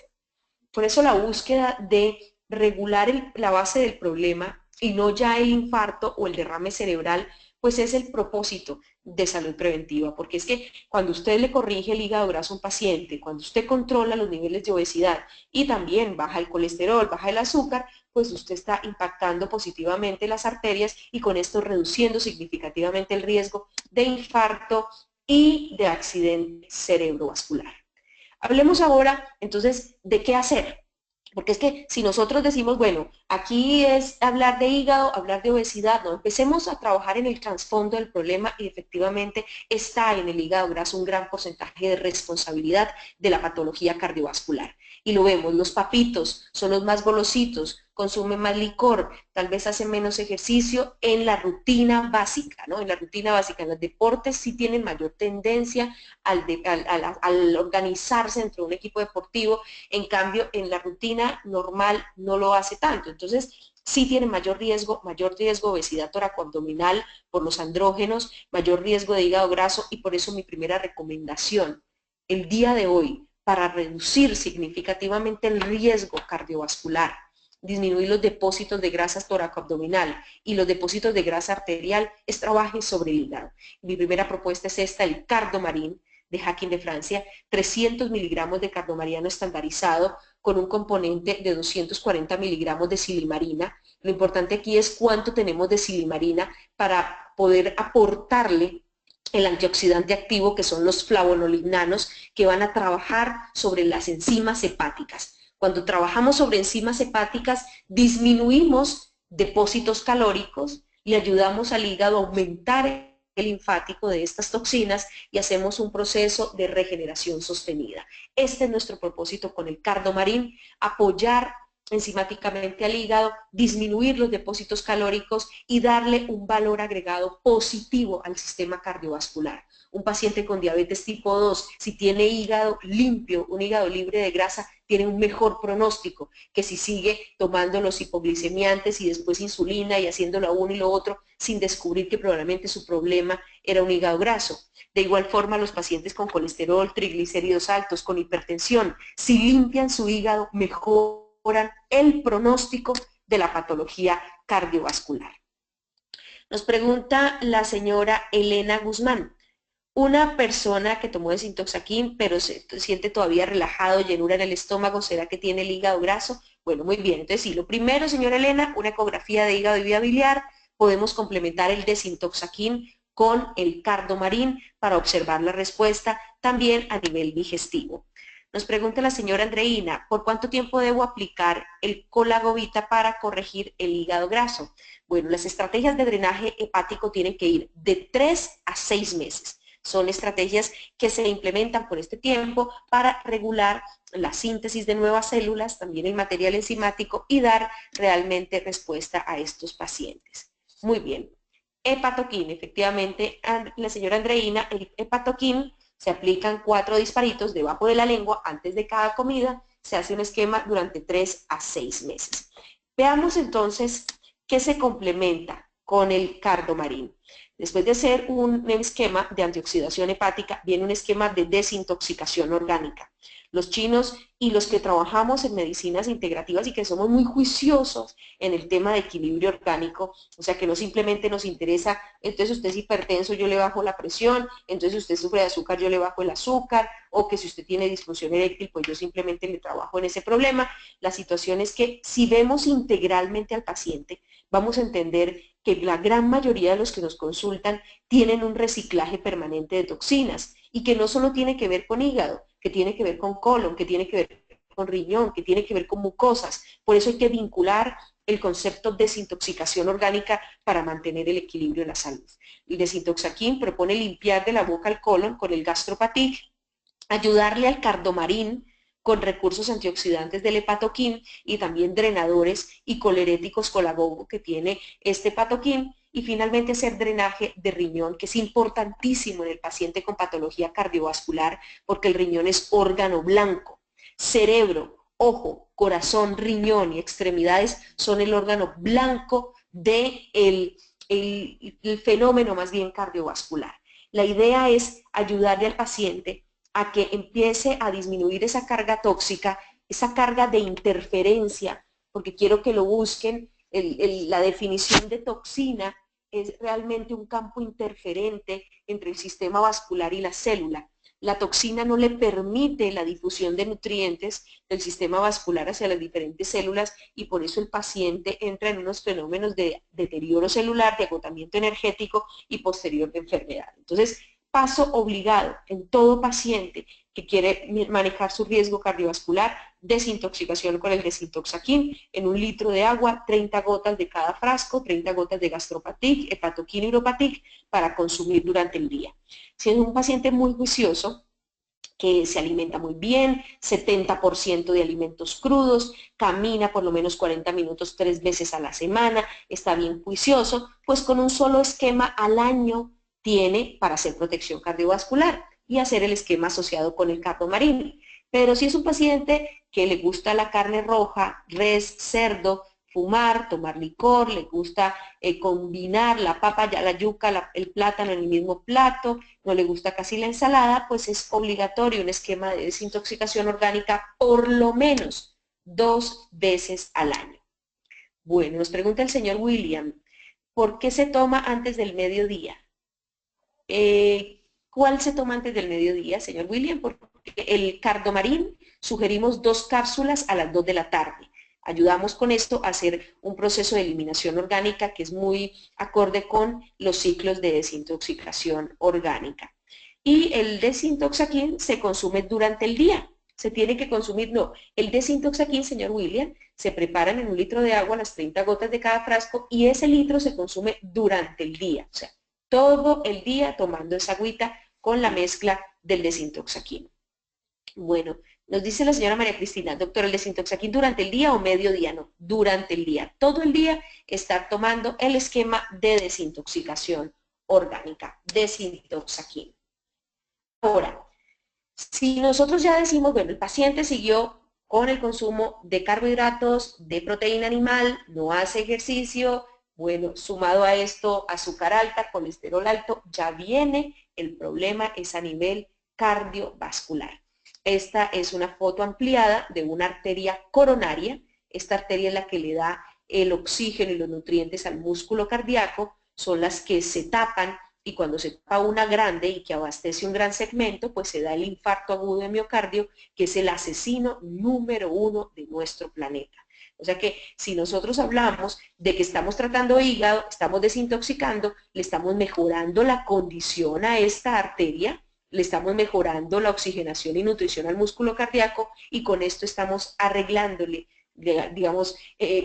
por eso la búsqueda de regular la base del problema y no ya el infarto o el derrame cerebral, pues es el propósito de salud preventiva, porque es que cuando usted le corrige el hígado graso a un paciente, cuando usted controla los niveles de obesidad y también baja el colesterol, baja el azúcar, pues usted está impactando positivamente las arterias y con esto reduciendo significativamente el riesgo de infarto y de accidente cerebrovascular. Hablemos ahora, entonces, de qué hacer. Porque es que si nosotros decimos, bueno, aquí es hablar de hígado, hablar de obesidad, no, empecemos a trabajar en el trasfondo del problema y efectivamente está en el hígado graso un gran porcentaje de responsabilidad de la patología cardiovascular. Y lo vemos, los papitos son los más golositos, consumen más licor, tal vez hacen menos ejercicio en la rutina básica, ¿no? En la rutina básica, en los deportes sí tienen mayor tendencia al organizarse dentro de un equipo deportivo, en cambio en la rutina normal no lo hace tanto. Entonces, sí tienen mayor riesgo de obesidad toracoabdominal por los andrógenos, mayor riesgo de hígado graso y por eso mi primera recomendación el día de hoy para reducir significativamente el riesgo cardiovascular, disminuir los depósitos de grasa toracoabdominal y los depósitos de grasa arterial es trabaje sobre el hígado. Mi primera propuesta es esta, el Cardomarin de Hacking de Francia, 300 miligramos de cardomariano estandarizado con un componente de 240 miligramos de silimarina. Lo importante aquí es cuánto tenemos de silimarina para poder aportarle el antioxidante activo que son los flavonolignanos que van a trabajar sobre las enzimas hepáticas. Cuando trabajamos sobre enzimas hepáticas disminuimos depósitos calóricos y ayudamos al hígado a aumentar el linfático de estas toxinas y hacemos un proceso de regeneración sostenida. Este es nuestro propósito con el Cardomarin, apoyar enzimáticamente al hígado, disminuir los depósitos calóricos y darle un valor agregado positivo al sistema cardiovascular. Un paciente con diabetes tipo 2, si tiene hígado limpio, un hígado libre de grasa, tiene un mejor pronóstico que si sigue tomando los hipoglicemiantes y después insulina y haciendo lo uno y lo otro sin descubrir que probablemente su problema era un hígado graso. De igual forma, los pacientes con colesterol, triglicéridos altos, con hipertensión, si limpian su hígado, mejoran el pronóstico de la patología cardiovascular. Nos pregunta la señora Elena Guzmán. Una persona que tomó desintoxaquín pero se siente todavía relajado, llenura en el estómago, ¿será que tiene el hígado graso? Bueno, muy bien. Entonces sí, lo primero, señora Elena, una ecografía de hígado y vía biliar. Podemos complementar el desintoxaquín con el Cardomarin para observar la respuesta también a nivel digestivo. Nos pregunta la señora Andreina, ¿por cuánto tiempo debo aplicar el Colagovita para corregir el hígado graso? Bueno, las estrategias de drenaje hepático tienen que ir de 3 a 6 meses. Son estrategias que se implementan por este tiempo para regular la síntesis de nuevas células, también el material enzimático y dar realmente respuesta a estos pacientes. Muy bien. Hepatoquín, efectivamente, la señora Andreina, el hepatoquín se aplican 4 disparitos debajo de la lengua antes de cada comida, se hace un esquema durante 3 a 6 meses. Veamos entonces qué se complementa con el Cardomarin. Después de hacer un esquema de antioxidación hepática, viene un esquema de desintoxicación orgánica. Los chinos y los que trabajamos en medicinas integrativas y que somos muy juiciosos en el tema de equilibrio orgánico, o sea que no simplemente nos interesa, entonces usted es hipertenso, yo le bajo la presión, entonces usted sufre de azúcar, yo le bajo el azúcar, o que si usted tiene disfunción eréctil, pues yo simplemente le trabajo en ese problema. La situación es que si vemos integralmente al paciente, vamos a entender que la gran mayoría de los que nos consultan tienen un reciclaje permanente de toxinas y que no solo tiene que ver con hígado, que tiene que ver con colon, que tiene que ver con riñón, que tiene que ver con mucosas. Por eso hay que vincular el concepto de desintoxicación orgánica para mantener el equilibrio en la salud. El desintoxaquín propone limpiar de la boca al colon con el gastropatic, ayudarle al Cardomarin con recursos antioxidantes del hepatoquín y también drenadores y coleréticos colagogo que tiene este hepatoquín, y finalmente hacer drenaje de riñón, que es importantísimo en el paciente con patología cardiovascular porque el riñón es órgano blanco. Cerebro, ojo, corazón, riñón y extremidades son el órgano blanco del fenómeno más bien cardiovascular. La idea es ayudarle al paciente a que empiece a disminuir esa carga tóxica, esa carga de interferencia, porque quiero que lo busquen, la definición de toxina es realmente un campo interferente entre el sistema vascular y la célula. La toxina no le permite la difusión de nutrientes del sistema vascular hacia las diferentes células y por eso el paciente entra en unos fenómenos de deterioro celular, de agotamiento energético y posterior de enfermedad. Entonces, paso obligado en todo paciente que quiere manejar su riesgo cardiovascular, desintoxicación con el desintoxaquín, en 1 litro de agua, 30 gotas de cada frasco, 30 gotas de Gastropatic, Hepatoquin y Uropatic para consumir durante el día. Si es un paciente muy juicioso, que se alimenta muy bien, 70% de alimentos crudos, camina por lo menos 40 minutos 3 veces a la semana, está bien juicioso, pues con un solo esquema al año tiene para hacer protección cardiovascular y hacer el esquema asociado con el cardomarín. Pero si es un paciente que le gusta la carne roja, res, cerdo, fumar, tomar licor, le gusta combinar la papa, la yuca, el plátano en el mismo plato, no le gusta casi la ensalada, pues es obligatorio un esquema de desintoxicación orgánica por lo menos 2 veces al año. Bueno, nos pregunta el señor William, ¿por qué se toma antes del mediodía? ¿Cuál se toma antes del mediodía, señor William? Porque el cardomarín sugerimos 2 cápsulas a las 2 de la tarde. Ayudamos con esto a hacer un proceso de eliminación orgánica que es muy acorde con los ciclos de desintoxicación orgánica. Y el desintoxaquín se consume durante el día. Se tiene que consumir, no, el desintoxaquín, señor William, se preparan en 1 litro de agua, las 30 gotas de cada frasco, y ese litro se consume durante el día. O sea, todo el día tomando esa agüita con la mezcla del desintoxaquín. Bueno, nos dice la señora María Cristina, doctor, ¿el desintoxaquín durante el día o mediodía? No, durante el día. Todo el día estar tomando el esquema de desintoxicación orgánica, desintoxaquín. Ahora, si nosotros ya decimos, bueno, el paciente siguió con el consumo de carbohidratos, de proteína animal, no hace ejercicio, bueno, sumado a esto, azúcar alta, colesterol alto, ya viene el problema, es a nivel cardiovascular. Esta es una foto ampliada de una arteria coronaria. Esta arteria es la que le da el oxígeno y los nutrientes al músculo cardíaco, son las que se tapan y cuando se tapa una grande y que abastece un gran segmento, pues se da el infarto agudo de miocardio, que es el asesino número 1 de nuestro planeta. O sea que si nosotros hablamos de que estamos tratando hígado, estamos desintoxicando, le estamos mejorando la condición a esta arteria, le estamos mejorando la oxigenación y nutrición al músculo cardíaco y con esto estamos arreglándole, digamos,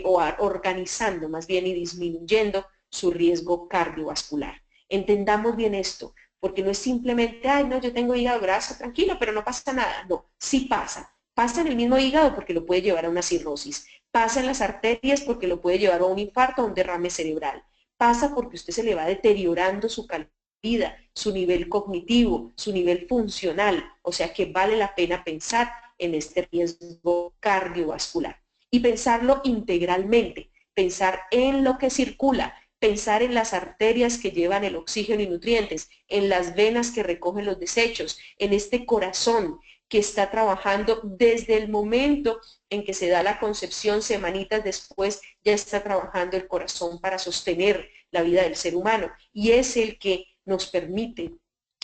o organizando más bien y disminuyendo su riesgo cardiovascular. Entendamos bien esto, porque no es simplemente, ay, no, yo tengo hígado graso, tranquilo, pero no pasa nada. No, sí pasa. Pasa en el mismo hígado porque lo puede llevar a una cirrosis. Pasa en las arterias porque lo puede llevar a un infarto o a un derrame cerebral. Pasa porque usted se le va deteriorando su calidad de vida, su nivel cognitivo, su nivel funcional. O sea que vale la pena pensar en este riesgo cardiovascular. Y pensarlo integralmente, pensar en lo que circula, pensar en las arterias que llevan el oxígeno y nutrientes, en las venas que recogen los desechos, en este corazón que está trabajando desde el momento en que se da la concepción, semanitas después ya está trabajando el corazón para sostener la vida del ser humano y es el que nos permite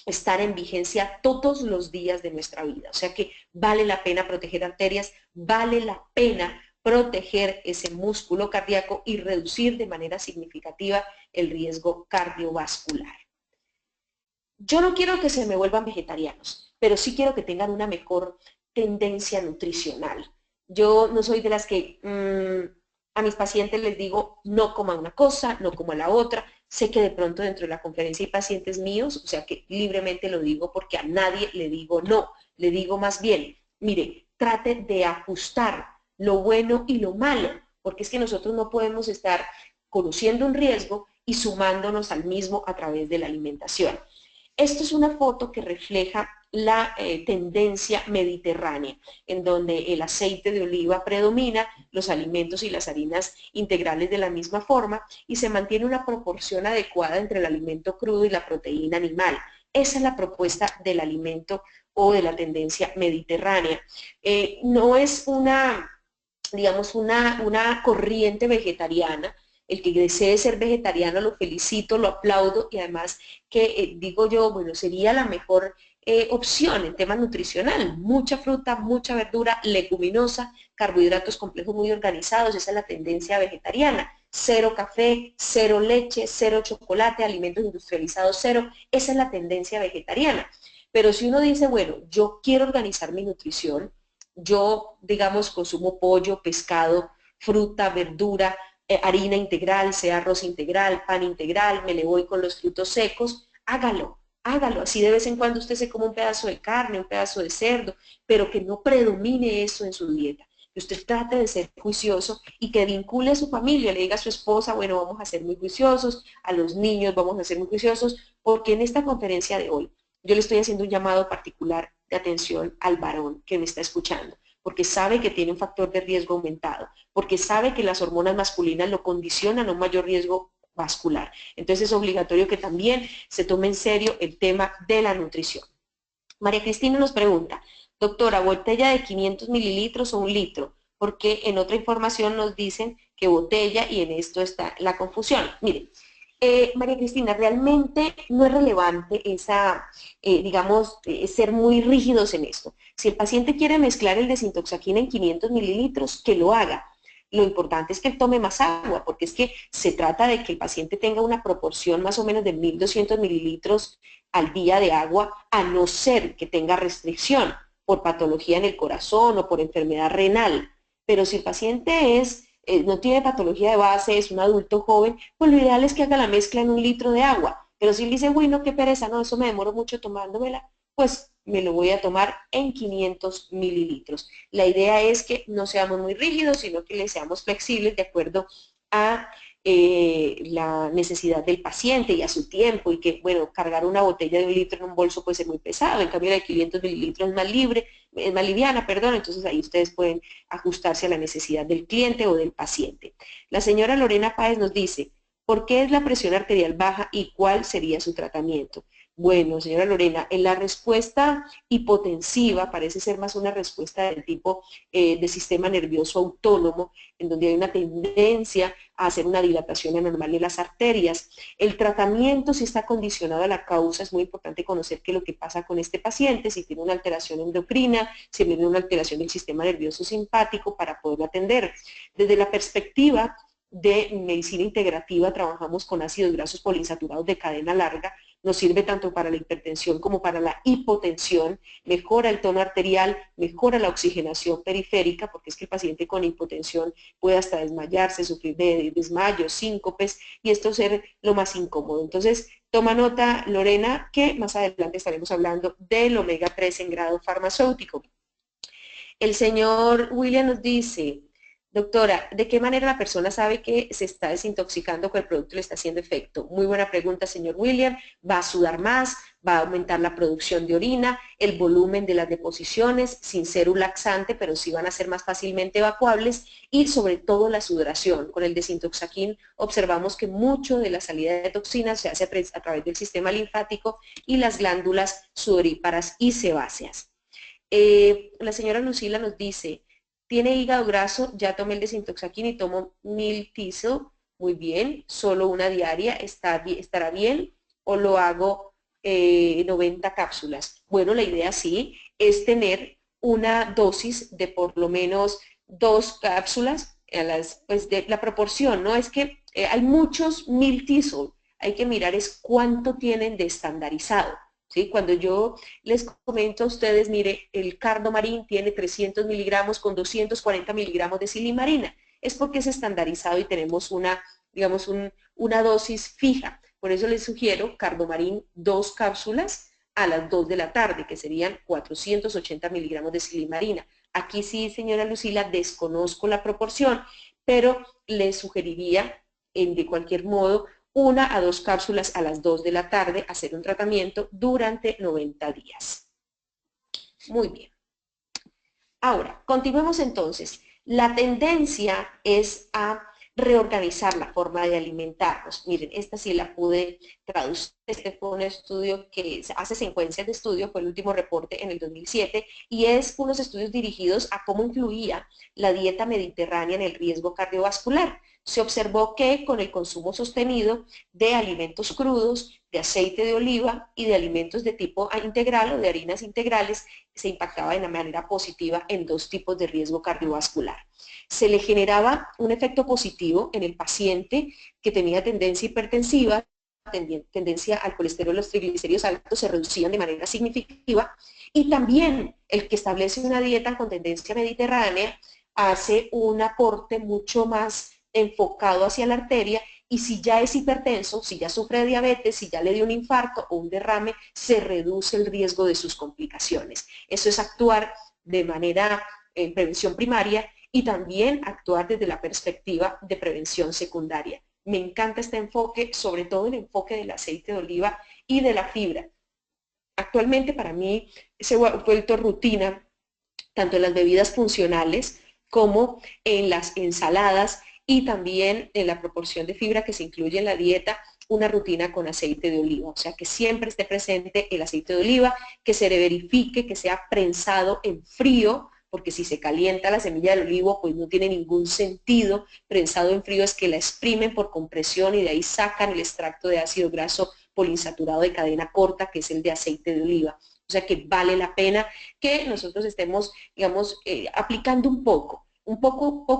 estar en vigencia todos los días de nuestra vida. O sea que vale la pena proteger arterias, vale la pena proteger ese músculo cardíaco y reducir de manera significativa el riesgo cardiovascular. Yo no quiero que se me vuelvan vegetarianos, pero sí quiero que tengan una mejor tendencia nutricional. Yo no soy de las que a mis pacientes les digo no coman una cosa, no coman la otra. Sé que de pronto dentro de la conferencia hay pacientes míos, o sea que libremente lo digo porque a nadie le digo no. Le digo más bien, mire, trate de ajustar lo bueno y lo malo, porque es que nosotros no podemos estar conociendo un riesgo y sumándonos al mismo a través de la alimentación. Esto es una foto que refleja la tendencia mediterránea, en donde el aceite de oliva predomina, los alimentos y las harinas integrales de la misma forma, y se mantiene una proporción adecuada entre el alimento crudo y la proteína animal. Esa es la propuesta del alimento o de la tendencia mediterránea. No es una, digamos, una corriente vegetariana. El que desee ser vegetariano lo felicito, lo aplaudo y además que digo yo, bueno, sería la mejor opción en tema nutricional, mucha fruta, mucha verdura, leguminosa, carbohidratos complejos muy organizados, esa es la tendencia vegetariana, cero café, cero leche, cero chocolate, alimentos industrializados, cero, esa es la tendencia vegetariana. Pero si uno dice, bueno, yo quiero organizar mi nutrición, yo, digamos, consumo pollo, pescado, fruta, verdura, harina integral, sea arroz integral, pan integral, me le voy con los frutos secos, hágalo, hágalo. Así de vez en cuando usted se come un pedazo de carne, un pedazo de cerdo, pero que no predomine eso en su dieta. Que usted trate de ser juicioso y que vincule a su familia, le diga a su esposa, bueno, vamos a ser muy juiciosos, a los niños vamos a ser muy juiciosos, porque en esta conferencia de hoy yo le estoy haciendo un llamado particular de atención al varón que me está escuchando, porque sabe que tiene un factor de riesgo aumentado, porque sabe que las hormonas masculinas lo condicionan a un mayor riesgo vascular. Entonces es obligatorio que también se tome en serio el tema de la nutrición. María Cristina nos pregunta, doctora, ¿botella de 500 mililitros o un litro? Porque en otra información nos dicen que botella y en esto está la confusión. Miren, María Cristina, realmente no es relevante digamos, ser muy rígidos en esto. Si el paciente quiere mezclar el desintoxaquina en 500 mililitros, que lo haga. Lo importante es que él tome más agua, porque es que se trata de que el paciente tenga una proporción más o menos de 1.200 mililitros al día de agua, a no ser que tenga restricción por patología en el corazón o por enfermedad renal. Pero si el paciente no tiene patología de base, es un adulto joven, pues lo ideal es que haga la mezcla en un litro de agua. Pero si él dice, uy, no, qué pereza, no, eso me demoro mucho tomándomela, pues me lo voy a tomar en 500 mililitros. La idea es que no seamos muy rígidos, sino que le seamos flexibles de acuerdo a la necesidad del paciente y a su tiempo, y que, bueno, cargar una botella de un litro en un bolso puede ser muy pesado, en cambio la de 500 mililitros es más liviana, perdón, entonces ahí ustedes pueden ajustarse a la necesidad del cliente o del paciente. La señora Lorena Páez nos dice, ¿por qué es la presión arterial baja y cuál sería su tratamiento? Bueno, señora Lorena, en la respuesta hipotensiva parece ser más una respuesta del tipo de sistema nervioso autónomo, en donde hay una tendencia a hacer una dilatación anormal de las arterias. El tratamiento, si está condicionado a la causa, es muy importante conocer qué es lo que pasa con este paciente, si tiene una alteración endocrina, si tiene una alteración del sistema nervioso simpático para poderlo atender. Desde la perspectiva de medicina integrativa, trabajamos con ácidos grasos poliinsaturados de cadena larga, nos sirve tanto para la hipertensión como para la hipotensión, mejora el tono arterial, mejora la oxigenación periférica, porque es que el paciente con hipotensión puede hasta desmayarse, sufrir de desmayos, síncopes, y esto ser lo más incómodo. Entonces, toma nota, Lorena, que más adelante estaremos hablando del omega 3 en grado farmacéutico. El señor William nos dice, doctora, ¿de qué manera la persona sabe que se está desintoxicando, que el producto le está haciendo efecto? Muy buena pregunta, señor William. Va a sudar más, va a aumentar la producción de orina, el volumen de las deposiciones, sin ser un laxante, pero sí van a ser más fácilmente evacuables, y sobre todo la sudoración. Con el desintoxaquín observamos que mucho de la salida de toxinas se hace a través del sistema linfático y las glándulas sudoríparas y sebáceas. La señora Lucila nos dice, tiene hígado graso, ya tomé el desintoxaquín y tomo Miltisol, muy bien, solo una diaria, estará bien, o lo hago 90 cápsulas. Bueno, la idea sí es tener una dosis de por lo menos 2 cápsulas, pues de la proporción, ¿no? Es que hay muchos Miltisol, hay que mirar es cuánto tienen de estandarizado. ¿Sí? Cuando yo les comento a ustedes, mire, el Cardomarin tiene 300 miligramos con 240 miligramos de silimarina, es porque es estandarizado y tenemos digamos, una dosis fija. Por eso les sugiero Cardomarin 2 cápsulas a las 2 de la tarde, que serían 480 miligramos de silimarina. Aquí sí, señora Lucila, desconozco la proporción, pero les sugeriría, de cualquier modo, 1 a 2 cápsulas a las 2 de la tarde, hacer un tratamiento durante 90 días. Muy bien. Ahora, continuemos entonces. La tendencia es a reorganizar la forma de alimentarnos. Miren, esta sí la pude traducir Este fue un estudio que hace secuencias de estudio, fue el último reporte en el 2007, y es unos estudios dirigidos a cómo influía la dieta mediterránea en el riesgo cardiovascular. Se observó que con el consumo sostenido de alimentos crudos, de aceite de oliva y de alimentos de tipo integral o de harinas integrales, se impactaba de una manera positiva en dos tipos de riesgo cardiovascular. Se le generaba un efecto positivo en el paciente que tenía tendencia hipertensiva, tendencia al colesterol, los triglicéridos altos se reducían de manera significativa, y también el que establece una dieta con tendencia mediterránea hace un aporte mucho más enfocado hacia la arteria, y si ya es hipertenso, si ya sufre de diabetes, si ya le dio un infarto o un derrame, se reduce el riesgo de sus complicaciones. Eso es actuar de manera en prevención primaria y también actuar desde la perspectiva de prevención secundaria. Me encanta este enfoque, sobre todo el enfoque del aceite de oliva y de la fibra. Actualmente para mí se ha vuelto rutina, tanto en las bebidas funcionales como en las ensaladas y también en la proporción de fibra que se incluye en la dieta, una rutina con aceite de oliva. O sea, que siempre esté presente el aceite de oliva, que se verifique que sea prensado en frío, porque si se calienta la semilla del olivo, pues no tiene ningún sentido. Prensado en frío es que la exprimen por compresión y de ahí sacan el extracto de ácido graso poliinsaturado de cadena corta, que es el de aceite de oliva. O sea que vale la pena que nosotros estemos, digamos, aplicando poco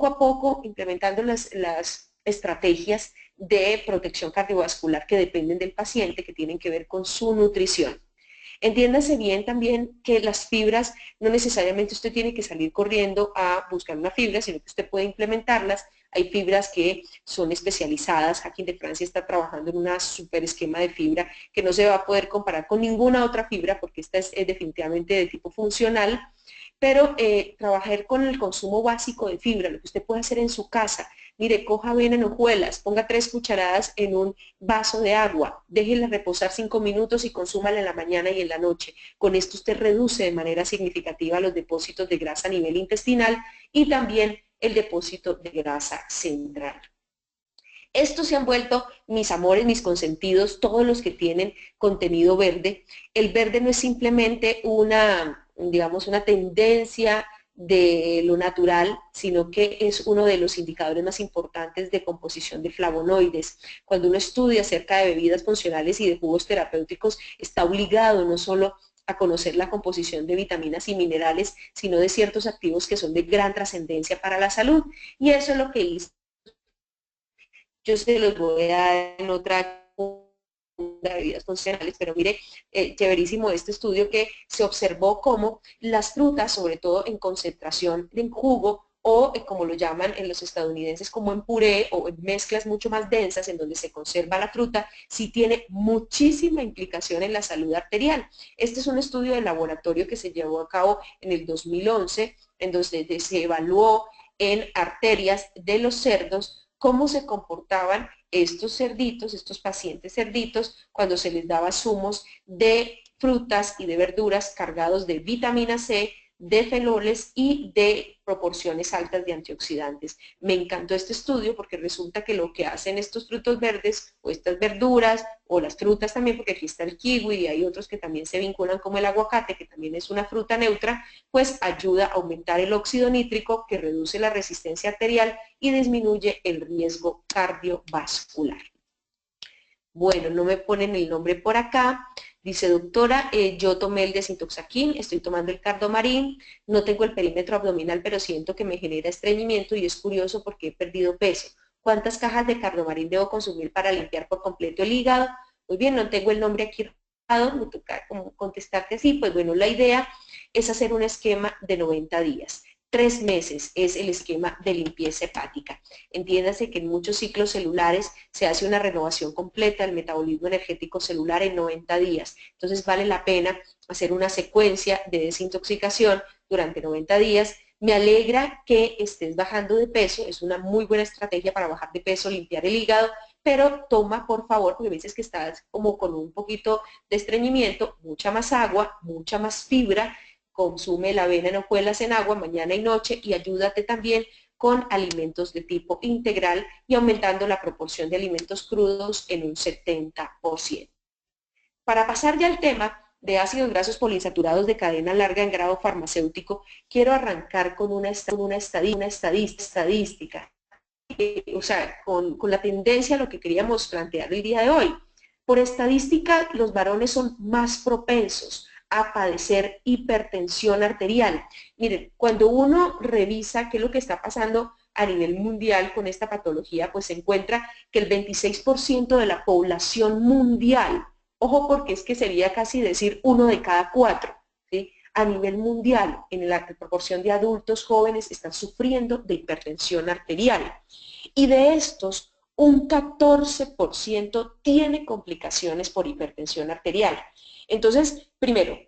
a poco, implementando las estrategias de protección cardiovascular que dependen del paciente, que tienen que ver con su nutrición. Entiéndase bien también que las fibras, no necesariamente usted tiene que salir corriendo a buscar una fibra, sino que usted puede implementarlas. Hay fibras que son especializadas. Aquí de Francia está trabajando en un super esquema de fibra que no se va a poder comparar con ninguna otra fibra, porque esta es definitivamente de tipo funcional, pero trabajar con el consumo básico de fibra, lo que usted puede hacer en su casa. Mire, coja avena en hojuelas, ponga 3 cucharadas en un vaso de agua, déjela reposar 5 minutos y consúmala en la mañana y en la noche. Con esto usted reduce de manera significativa los depósitos de grasa a nivel intestinal y también el depósito de grasa central. Estos se han vuelto mis amores, mis consentidos, todos los que tienen contenido verde. El verde no es simplemente digamos, una tendencia de lo natural, sino que es uno de los indicadores más importantes de composición de flavonoides. Cuando uno estudia acerca de bebidas funcionales y de jugos terapéuticos, está obligado no solo a conocer la composición de vitaminas y minerales, sino de ciertos activos que son de gran trascendencia para la salud. Y eso es lo que hice. Yo se los voy a dar en otra de bebidas funcionales, pero mire, chéverísimo este estudio que se observó cómo las frutas, sobre todo en concentración en jugo, o como lo llaman en los estadounidenses como en puré o en mezclas mucho más densas en donde se conserva la fruta, sí tiene muchísima implicación en la salud arterial. Este es un estudio de laboratorio que se llevó a cabo en el 2011, en donde se evaluó en arterias de los cerdos cómo se comportaban estos cerditos, estos pacientes cerditos, cuando se les daba zumos de frutas y de verduras cargados de vitamina C, de fenoles y de proporciones altas de antioxidantes. Me encantó este estudio porque resulta que lo que hacen estos frutos verdes o estas verduras o las frutas también, porque aquí está el kiwi y hay otros que también se vinculan como el aguacate, que también es una fruta neutra, pues ayuda a aumentar el óxido nítrico que reduce la resistencia arterial y disminuye el riesgo cardiovascular. Bueno, no me ponen el nombre por acá. Dice, doctora, yo tomé el desintoxaquín, estoy tomando el cardomarín, no tengo el perímetro abdominal, pero siento que me genera estreñimiento y es curioso porque he perdido peso. ¿Cuántas cajas de cardomarín debo consumir para limpiar por completo el hígado? Muy bien, no tengo el nombre aquí, me toca contestarte así. Pues bueno, la idea es hacer un esquema de 90 días. 3 meses es el esquema de limpieza hepática. Entiéndase que en muchos ciclos celulares se hace una renovación completa del metabolismo energético celular en 90 días. Entonces vale la pena hacer una secuencia de desintoxicación durante 90 días. Me alegra que estés bajando de peso, es una muy buena estrategia para bajar de peso, limpiar el hígado, pero toma por favor, porque me dices que estás como con un poquito de estreñimiento, mucha más agua, mucha más fibra, consume la avena en hojuelas en agua mañana y noche y ayúdate también con alimentos de tipo integral y aumentando la proporción de alimentos crudos en un 70%. Para pasar ya al tema de ácidos grasos poliinsaturados de cadena larga en grado farmacéutico, quiero arrancar con una estadística, o sea, con la tendencia a lo que queríamos plantear el día de hoy. Por estadística, los varones son más propensos a padecer hipertensión arterial. Miren, cuando uno revisa qué es lo que está pasando a nivel mundial con esta patología, pues se encuentra que el 26% de la población mundial, ojo porque es que sería casi decir 1 de cada 4, ¿sí? A nivel mundial, en la proporción de adultos jóvenes están sufriendo de hipertensión arterial. Y de estos, un 14% tiene complicaciones por hipertensión arterial. Entonces, primero,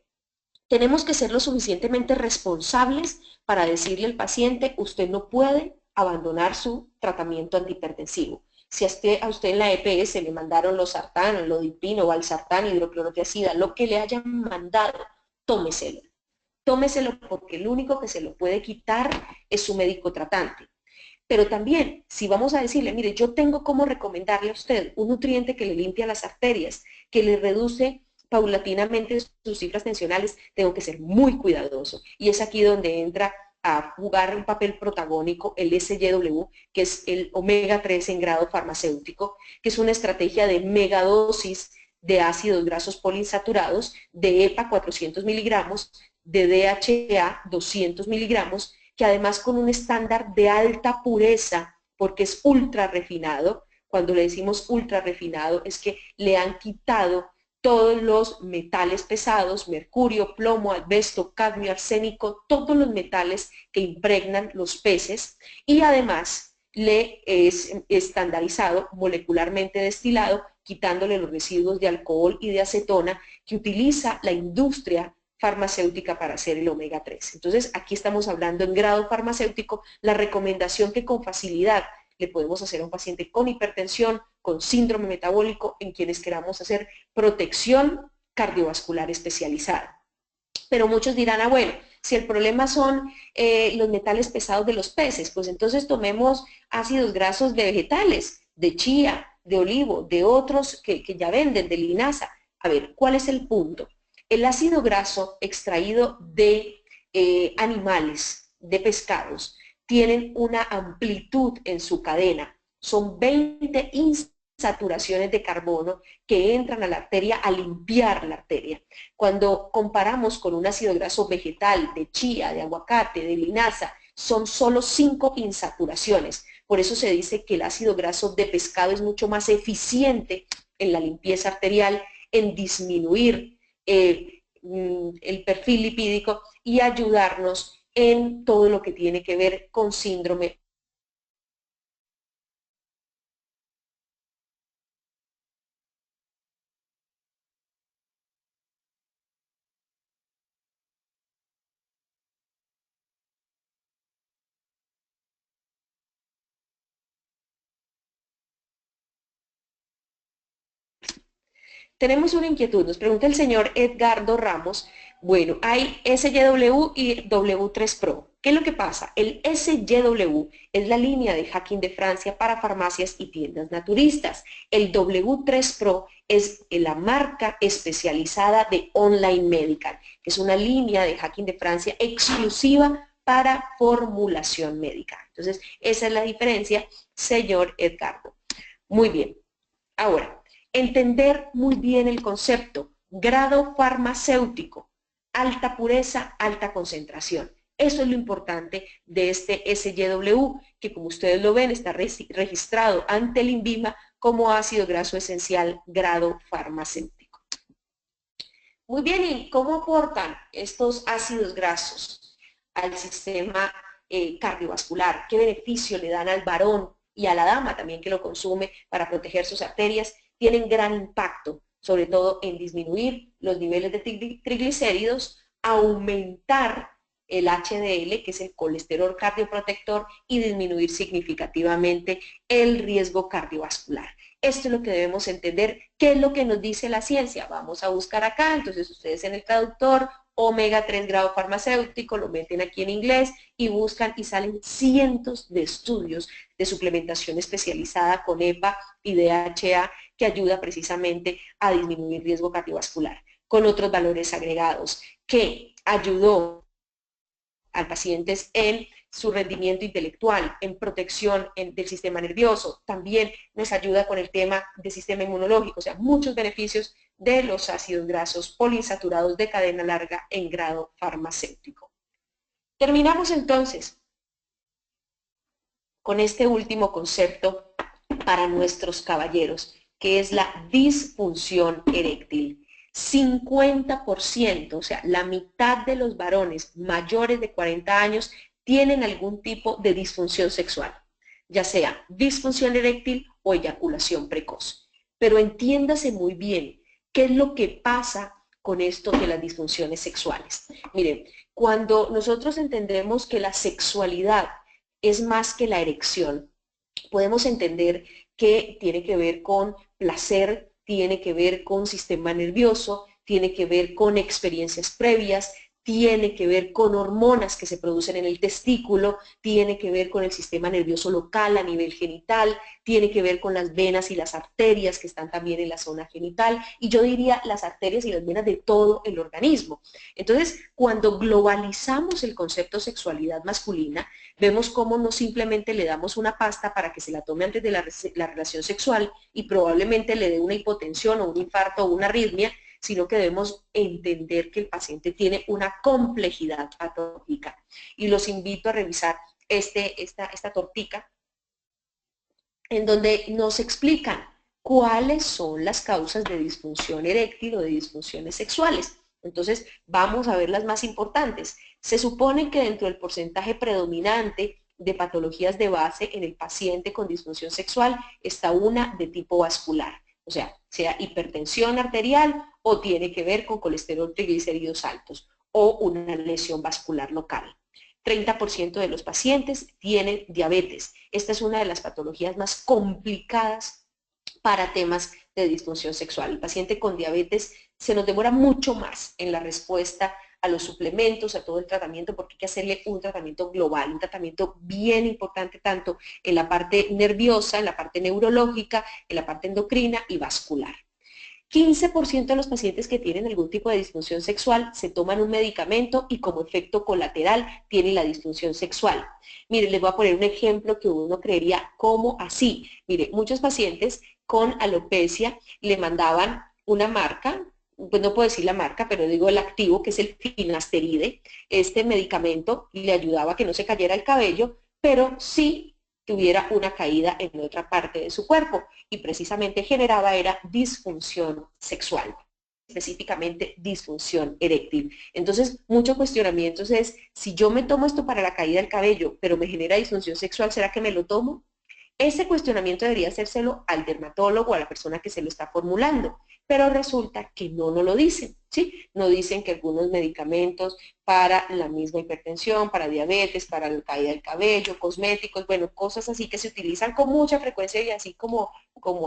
tenemos que ser lo suficientemente responsables para decirle al paciente, usted no puede abandonar su tratamiento antihipertensivo. Si a usted en la EPS le mandaron losartán, lodipino, valsartán, hidroclorotiazida, lo que le hayan mandado, tómeselo. Tómeselo porque el único que se lo puede quitar es su médico tratante. Pero también, si vamos a decirle, mire, yo tengo como recomendarle a usted un nutriente que le limpia las arterias, que le reduce paulatinamente sus cifras tensionales, tengo que ser muy cuidadoso. Y es aquí donde entra a jugar un papel protagónico el SYW, que es el omega 3 en grado farmacéutico, que es una estrategia de megadosis de ácidos grasos poliinsaturados, de EPA 400 miligramos, de DHA 200 miligramos, que además con un estándar de alta pureza, porque es ultra refinado. Cuando le decimos ultra refinado es que le han quitado todos los metales pesados, mercurio, plomo, asbesto, cadmio, arsénico, todos los metales que impregnan los peces, y además le es estandarizado, molecularmente destilado, quitándole los residuos de alcohol y de acetona que utiliza la industria farmacéutica para hacer el omega 3. Entonces, aquí estamos hablando en grado farmacéutico, la recomendación que con facilidad le podemos hacer a un paciente con hipertensión, con síndrome metabólico, en quienes queramos hacer protección cardiovascular especializada. Pero muchos dirán, bueno, si el problema son los metales pesados de los peces, pues entonces tomemos ácidos grasos de vegetales, de chía, de olivo, de otros que ya venden, de linaza. A ver, ¿cuál es el punto? El ácido graso extraído de animales, de pescados, tienen una amplitud en su cadena. Son 20 insaturaciones de carbono que entran a la arteria a limpiar la arteria. Cuando comparamos con un ácido graso vegetal, de chía, de aguacate, de linaza, son solo 5 insaturaciones. Por eso se dice que el ácido graso de pescado es mucho más eficiente en la limpieza arterial, en disminuir el perfil lipídico y ayudarnos en todo lo que tiene que ver con síndrome. Tenemos una inquietud, nos pregunta el señor Edgardo Ramos. Bueno, hay SYW y W3 Pro. ¿Qué es lo que pasa? El SYW es la línea de hacking de Francia para farmacias y tiendas naturistas. El W3 Pro es la marca especializada de Online Medical, que es una línea de hacking de Francia exclusiva para formulación médica. Entonces, esa es la diferencia, señor Edgardo. Muy bien. Ahora, entender muy bien el concepto, grado farmacéutico, alta pureza, alta concentración. Eso es lo importante de este SYW, que como ustedes lo ven está registrado ante el INVIMA como ácido graso esencial grado farmacéutico. Muy bien, ¿y cómo aportan estos ácidos grasos al sistema cardiovascular? ¿Qué beneficio le dan al varón y a la dama también que lo consume para proteger sus arterias? Tienen gran impacto, sobre todo en disminuir los niveles de triglicéridos, aumentar el HDL, que es el colesterol cardioprotector, y disminuir significativamente el riesgo cardiovascular. Esto es lo que debemos entender. ¿Qué es lo que nos dice la ciencia? Vamos a buscar acá, entonces ustedes en el traductor omega 3 grado farmacéutico, lo meten aquí en inglés y buscan y salen cientos de estudios de suplementación especializada con EPA y DHA que ayuda precisamente a disminuir riesgo cardiovascular, con otros valores agregados, que ayudó al paciente en su rendimiento intelectual, en protección del sistema nervioso, también nos ayuda con el tema del sistema inmunológico, o sea, muchos beneficios de los ácidos grasos poliinsaturados de cadena larga en grado farmacéutico. Terminamos entonces con este último concepto para nuestros caballeros, que es la disfunción eréctil. 50%, o sea, la mitad de los varones mayores de 40 años tienen algún tipo de disfunción sexual, ya sea disfunción eréctil o eyaculación precoz. Pero entiéndase muy bien qué es lo que pasa con esto de las disfunciones sexuales. Miren, cuando nosotros entendemos que la sexualidad es más que la erección, podemos entender que tiene que ver con placer, tiene que ver con sistema nervioso, tiene que ver con experiencias previas, tiene que ver con hormonas que se producen en el testículo, tiene que ver con el sistema nervioso local a nivel genital, tiene que ver con las venas y las arterias que están también en la zona genital, y yo diría las arterias y las venas de todo el organismo. Entonces, cuando globalizamos el concepto sexualidad masculina, vemos cómo no simplemente le damos una pasta para que se la tome antes de la relación sexual y probablemente le dé una hipotensión o un infarto o una arritmia, sino que debemos entender que el paciente tiene una complejidad patológica. Y los invito a revisar esta tortica, en donde nos explican cuáles son las causas de disfunción eréctil o de disfunciones sexuales. Entonces, vamos a ver las más importantes. Se supone que dentro del porcentaje predominante de patologías de base en el paciente con disfunción sexual está una de tipo vascular, o sea hipertensión arterial o tiene que ver con colesterol, triglicéridos altos o una lesión vascular local. 30% de los pacientes tienen diabetes. Esta es una de las patologías más complicadas para temas de disfunción sexual. El paciente con diabetes se nos demora mucho más en la respuesta a los suplementos, a todo el tratamiento, porque hay que hacerle un tratamiento global, un tratamiento bien importante tanto en la parte nerviosa, en la parte neurológica, en la parte endocrina y vascular. 15% de los pacientes que tienen algún tipo de disfunción sexual se toman un medicamento y como efecto colateral tienen la disfunción sexual. Miren, les voy a poner un ejemplo que uno creería, ¿cómo así? Mire, muchos pacientes con alopecia le mandaban una marca, pues no puedo decir la marca, pero digo el activo, que es el finasteride. Este medicamento le ayudaba a que no se cayera el cabello, pero sí tuviera una caída en otra parte de su cuerpo y precisamente generaba era disfunción sexual, específicamente disfunción eréctil. Entonces, muchos cuestionamientos es, si yo me tomo esto para la caída del cabello, pero me genera disfunción sexual, ¿será que me lo tomo? Ese cuestionamiento debería hacérselo al dermatólogo o a la persona que se lo está formulando, pero resulta que no nos lo dicen, ¿sí? No dicen que algunos medicamentos para la misma hipertensión, para diabetes, para la caída del cabello, cosméticos, bueno, cosas así que se utilizan con mucha frecuencia y así como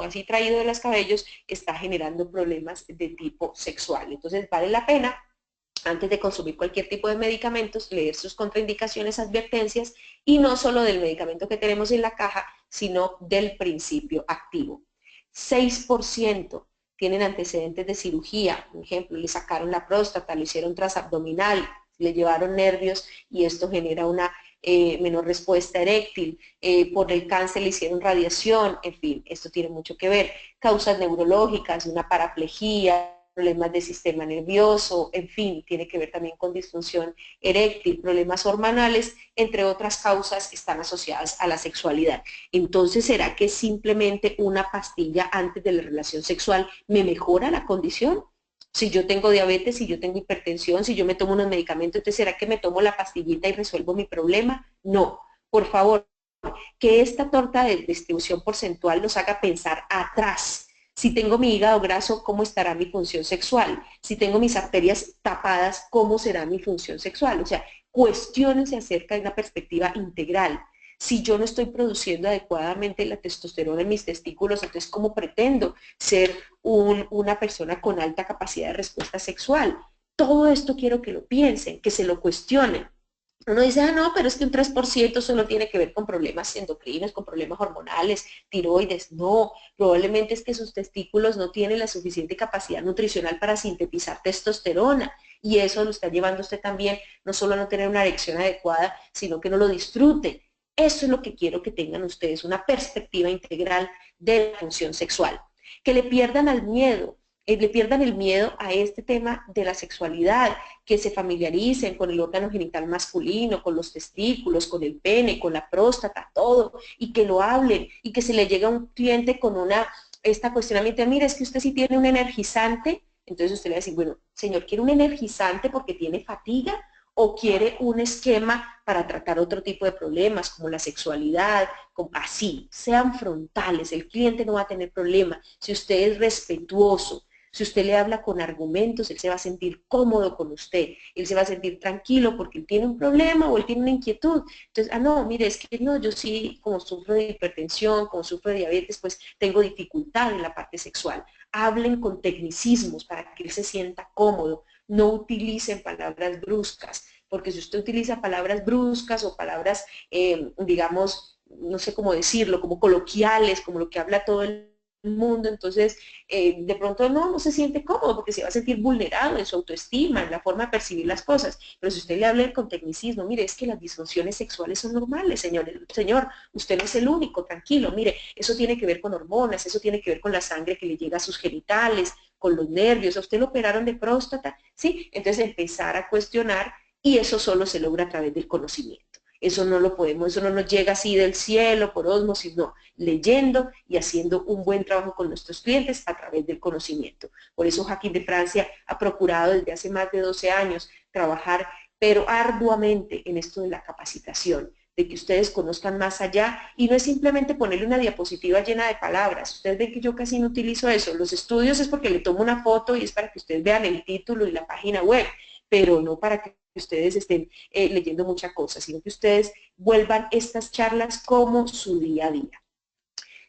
así traído de los cabellos, está generando problemas de tipo sexual. Entonces vale la pena, antes de consumir cualquier tipo de medicamentos, leer sus contraindicaciones, advertencias, y no solo del medicamento que tenemos en la caja, sino del principio activo. 6% tienen antecedentes de cirugía, por ejemplo, le sacaron la próstata, le hicieron transabdominal, le llevaron nervios y esto genera una menor respuesta eréctil, por el cáncer le hicieron radiación, en fin, esto tiene mucho que ver. Causas neurológicas, una paraplegia, problemas de sistema nervioso, en fin, tiene que ver también con disfunción eréctil, problemas hormonales, entre otras causas que están asociadas a la sexualidad. Entonces, ¿será que simplemente una pastilla antes de la relación sexual me mejora la condición? Si yo tengo diabetes, si yo tengo hipertensión, si yo me tomo unos medicamentos, entonces ¿será que me tomo la pastillita y resuelvo mi problema? No, por favor, que esta torta de distribución porcentual nos haga pensar atrás. Si tengo mi hígado graso, ¿cómo estará mi función sexual? Si tengo mis arterias tapadas, ¿cómo será mi función sexual? O sea, cuestiones acerca de una perspectiva integral. Si yo no estoy produciendo adecuadamente la testosterona en mis testículos, entonces ¿cómo pretendo ser una persona con alta capacidad de respuesta sexual? todo esto quiero que lo piensen, que se lo cuestionen. Uno dice, ah, no, pero es que un 3% solo tiene que ver con problemas endocrinos, con problemas hormonales, tiroides. No, probablemente es que sus testículos no tienen la suficiente capacidad nutricional para sintetizar testosterona y eso lo está llevando a usted también no solo a no tener una erección adecuada, sino que no lo disfrute. Eso es lo que quiero que tengan ustedes, una perspectiva integral de la función sexual. Que le pierdan al miedo, le pierdan el miedo a este tema de la sexualidad, que se familiaricen con el órgano genital masculino, con los testículos, con el pene, con la próstata, todo, y que lo hablen, y que se le llegue a un cliente con esta cuestionamiento, mire, es que usted sí tiene un energizante, entonces usted le va a decir, bueno, señor, ¿quiere un energizante porque tiene fatiga? ¿O quiere un esquema para tratar otro tipo de problemas como la sexualidad? Así, sean frontales, el cliente no va a tener problema. Si usted es respetuoso, si usted le habla con argumentos, él se va a sentir cómodo con usted, él se va a sentir tranquilo porque él tiene un problema o él tiene una inquietud. Entonces, ah, no, mire, es que no, yo sí, como sufro de hipertensión, como sufro de diabetes, pues tengo dificultad en la parte sexual. Hablen con tecnicismos para que él se sienta cómodo, no utilicen palabras bruscas, porque si usted utiliza palabras bruscas o palabras, digamos, no sé cómo decirlo, como coloquiales, como lo que habla todo el mundo, entonces de pronto no se siente cómodo porque se va a sentir vulnerado en su autoestima, en la forma de percibir las cosas, pero si usted le habla con tecnicismo, mire, es que las disfunciones sexuales son normales, señor, usted no es el único, tranquilo, mire, eso tiene que ver con hormonas, eso tiene que ver con la sangre que le llega a sus genitales, con los nervios, a usted lo operaron de próstata, ¿sí? Entonces empezar a cuestionar y eso solo se logra a través del conocimiento. Eso no lo podemos, eso no nos llega así del cielo, por ósmosis, no, leyendo y haciendo un buen trabajo con nuestros clientes a través del conocimiento. Por eso Hacking de Francia ha procurado desde hace más de 12 años trabajar, pero arduamente en esto de la capacitación, de que ustedes conozcan más allá y no es simplemente ponerle una diapositiva llena de palabras. Ustedes ven que yo casi no utilizo eso. Los estudios es porque le tomo una foto y es para que ustedes vean el título y la página web, pero no para que ustedes estén leyendo muchas cosas, sino que ustedes vuelvan estas charlas como su día a día.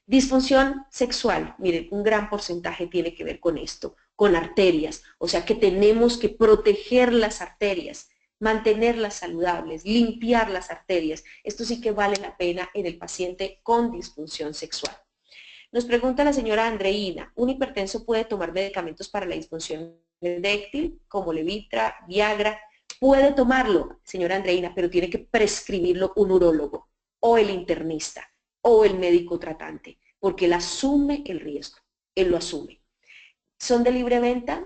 Disfunción sexual, miren, un gran porcentaje tiene que ver con esto, con arterias, o sea que tenemos que proteger las arterias, mantenerlas saludables, limpiar las arterias. Esto sí que vale la pena en el paciente con disfunción sexual. Nos pregunta la señora Andreina, ¿un hipertenso puede tomar medicamentos para la disfunción eréctil, como Levitra, Viagra? Puede tomarlo, señora Andreina, pero tiene que prescribirlo un urólogo o el internista o el médico tratante, porque él asume el riesgo, él lo asume. ¿Son de libre venta?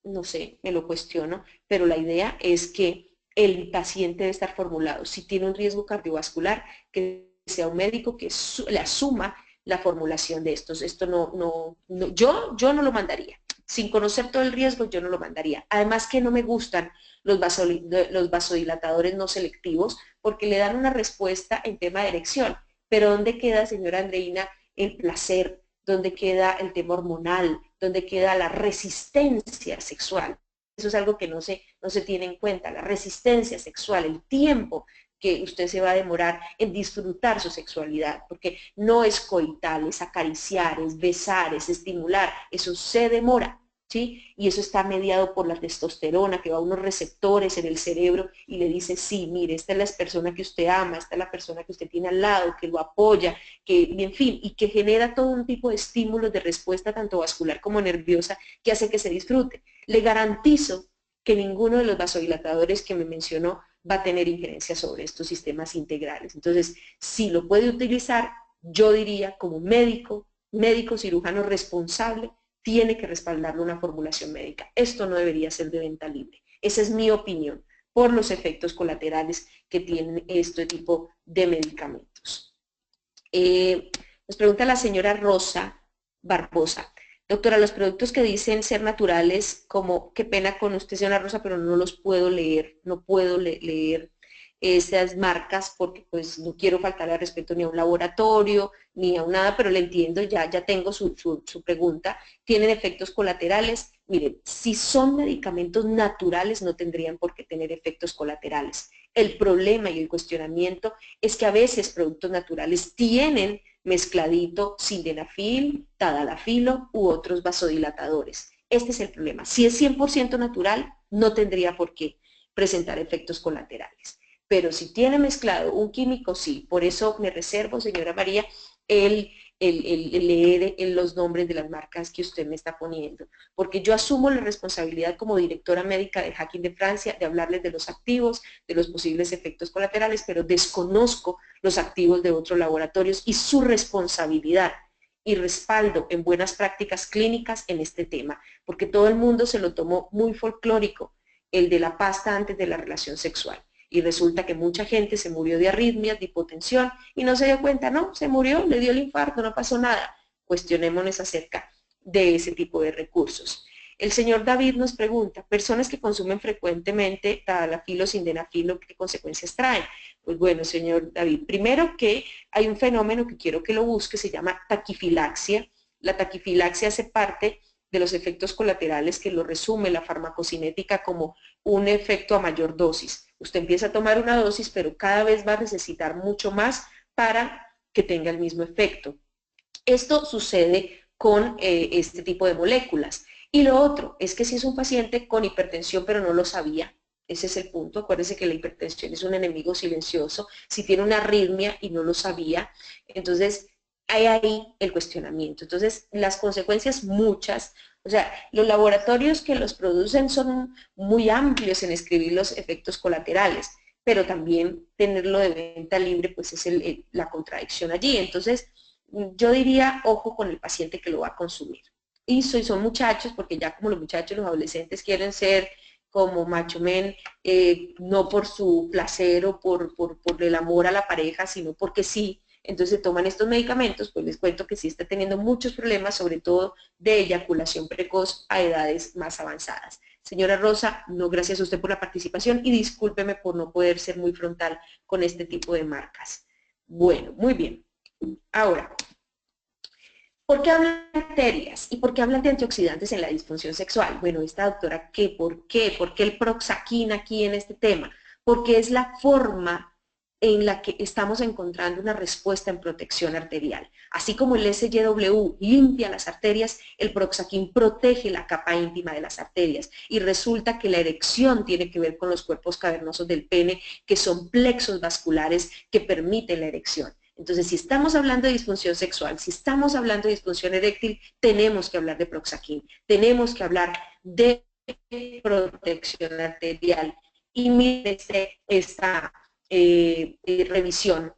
No sé, me lo cuestiono, pero la idea es que el paciente debe estar formulado. Si tiene un riesgo cardiovascular, que sea un médico que le asuma la formulación de estos. Esto yo no lo mandaría. Sin conocer todo el riesgo, yo no lo mandaría. Además que no me gustan los vasodilatadores no selectivos porque le dan una respuesta en tema de erección. Pero ¿dónde queda, señora Andreina, el placer? ¿Dónde queda el tema hormonal? ¿Dónde queda la resistencia sexual? Eso es algo que no se tiene en cuenta, la resistencia sexual, el tiempo que usted se va a demorar en disfrutar su sexualidad, porque no es coital, es acariciar, es besar, es estimular, eso se demora, ¿sí? Y eso está mediado por la testosterona, que va a unos receptores en el cerebro y le dice, sí, mire, esta es la persona que usted ama, esta es la persona que usted tiene al lado, que lo apoya, que, en fin, y que genera todo un tipo de estímulos de respuesta, tanto vascular como nerviosa, que hace que se disfrute. Le garantizo que ninguno de los vasodilatadores que me mencionó va a tener injerencia sobre estos sistemas integrales. Entonces, si lo puede utilizar, yo diría como médico cirujano responsable, tiene que respaldarle una formulación médica. Esto no debería ser de venta libre. Esa es mi opinión, por los efectos colaterales que tienen este tipo de medicamentos. Nos pregunta la señora Rosa Barbosa. Doctora, los productos que dicen ser naturales, como, qué pena con usted, señora Rosa, pero no los puedo leer, no puedo leer esas marcas porque pues no quiero faltarle al respeto ni a un laboratorio, ni a nada, pero le entiendo, ya tengo su pregunta. ¿Tienen efectos colaterales? Miren, si son medicamentos naturales no tendrían por qué tener efectos colaterales. El problema y el cuestionamiento es que a veces productos naturales tienen mezcladito sildenafil, tadalafilo u otros vasodilatadores. Este es el problema. Si es 100% natural, no tendría por qué presentar efectos colaterales. Pero si tiene mezclado un químico, sí. Por eso me reservo, señora María, el leer los nombres de las marcas que usted me está poniendo, porque yo asumo la responsabilidad como directora médica de Hacking de Francia de hablarles de los activos, de los posibles efectos colaterales, pero desconozco los activos de otros laboratorios y su responsabilidad y respaldo en buenas prácticas clínicas en este tema, porque todo el mundo se lo tomó muy folclórico, el de la pasta antes de la relación sexual. Y resulta que mucha gente se murió de arritmias, de hipotensión, y no se dio cuenta, no, se murió, le dio el infarto, no pasó nada. Cuestionémonos acerca de ese tipo de recursos. El señor David nos pregunta, personas que consumen frecuentemente tadalafilo, sildenafilo, ¿qué consecuencias traen? Pues bueno, señor David, primero que hay un fenómeno que quiero que lo busque, se llama taquifilaxia. La taquifilaxia hace parte de los efectos colaterales que lo resume la farmacocinética como un efecto a mayor dosis. Usted empieza a tomar una dosis, pero cada vez va a necesitar mucho más para que tenga el mismo efecto. Esto sucede con este tipo de moléculas. Y lo otro es que si es un paciente con hipertensión pero no lo sabía, ese es el punto, acuérdense que la hipertensión es un enemigo silencioso, si tiene una arritmia y no lo sabía, entonces hay ahí el cuestionamiento. Entonces las consecuencias muchas, o sea, los laboratorios que los producen son muy amplios en escribir los efectos colaterales, pero también tenerlo de venta libre pues es la contradicción allí. Entonces yo diría, ojo con el paciente que lo va a consumir. Y son muchachos, porque ya como los muchachos, los adolescentes quieren ser como macho men, no por su placer o por el amor a la pareja, sino porque sí, entonces toman estos medicamentos, pues les cuento que sí está teniendo muchos problemas, sobre todo de eyaculación precoz a edades más avanzadas. Señora Rosa, no, gracias a usted por la participación y discúlpeme por no poder ser muy frontal con este tipo de marcas. Bueno, muy bien. Ahora, ¿por qué hablan de bacterias y por qué hablan de antioxidantes en la disfunción sexual? Bueno, esta doctora, ¿qué? ¿Por qué? ¿Por qué el Proxaquin aquí en este tema? Porque es la forma en la que estamos encontrando una respuesta en protección arterial. Así como el SYW limpia las arterias, el Proxaquin protege la capa íntima de las arterias y resulta que la erección tiene que ver con los cuerpos cavernosos del pene, que son plexos vasculares que permiten la erección. Entonces, si estamos hablando de disfunción sexual, si estamos hablando de disfunción eréctil, tenemos que hablar de Proxaquin, tenemos que hablar de protección arterial. Y mire esta revisión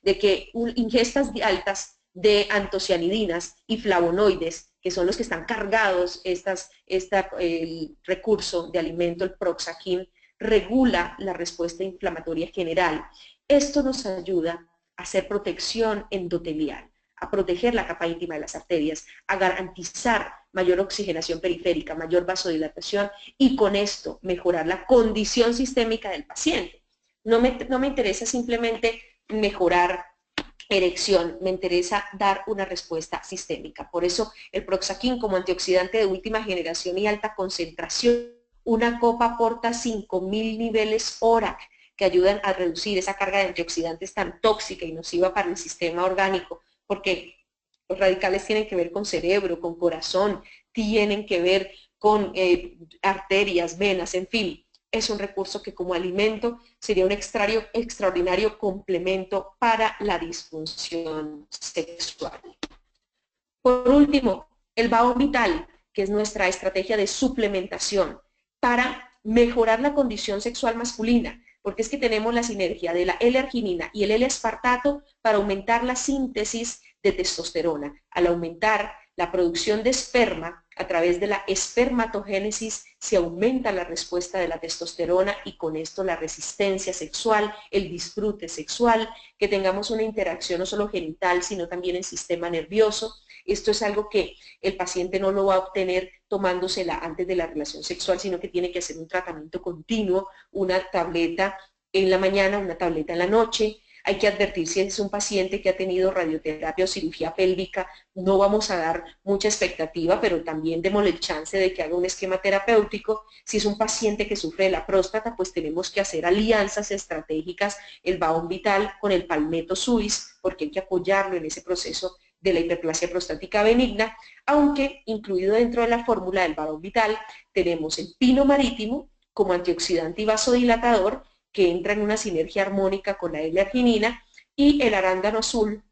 de que ingestas altas de antocianidinas y flavonoides, que son los que están cargados, el recurso de alimento, el Proxaquin, regula la respuesta inflamatoria general. Esto nos ayuda a hacer protección endotelial, a proteger la capa íntima de las arterias, a garantizar mayor oxigenación periférica, mayor vasodilatación y con esto mejorar la condición sistémica del paciente. No me interesa simplemente mejorar erección, me interesa dar una respuesta sistémica. Por eso el Proxaquin como antioxidante de última generación y alta concentración, una copa aporta 5.000 niveles hora que ayudan a reducir esa carga de antioxidantes tan tóxica y nociva para el sistema orgánico, porque los radicales tienen que ver con cerebro, con corazón, tienen que ver con arterias, venas, en fin. Es un recurso que como alimento sería un extraordinario complemento para la disfunción sexual. Por último, el Baon Vital, que es nuestra estrategia de suplementación para mejorar la condición sexual masculina, porque es que tenemos la sinergia de la L-arginina y el L-aspartato para aumentar la síntesis de testosterona. Al aumentar la producción de esperma a través de la espermatogénesis se aumenta la respuesta de la testosterona y con esto la resistencia sexual, el disfrute sexual, que tengamos una interacción no solo genital sino también en sistema nervioso. Esto es algo que el paciente no lo va a obtener tomándosela antes de la relación sexual, sino que tiene que hacer un tratamiento continuo, una tableta en la mañana, una tableta en la noche. Hay que advertir si es un paciente que ha tenido radioterapia o cirugía pélvica, no vamos a dar mucha expectativa, pero también démosle el chance de que haga un esquema terapéutico. Si es un paciente que sufre de la próstata, pues tenemos que hacer alianzas estratégicas, el Baon Vital con el Palmetto Suis, porque hay que apoyarlo en ese proceso de la hiperplasia prostática benigna, aunque incluido dentro de la fórmula del Barón Vital tenemos el pino marítimo como antioxidante y vasodilatador, que entra en una sinergia armónica con la L-arginina, y el arándano azul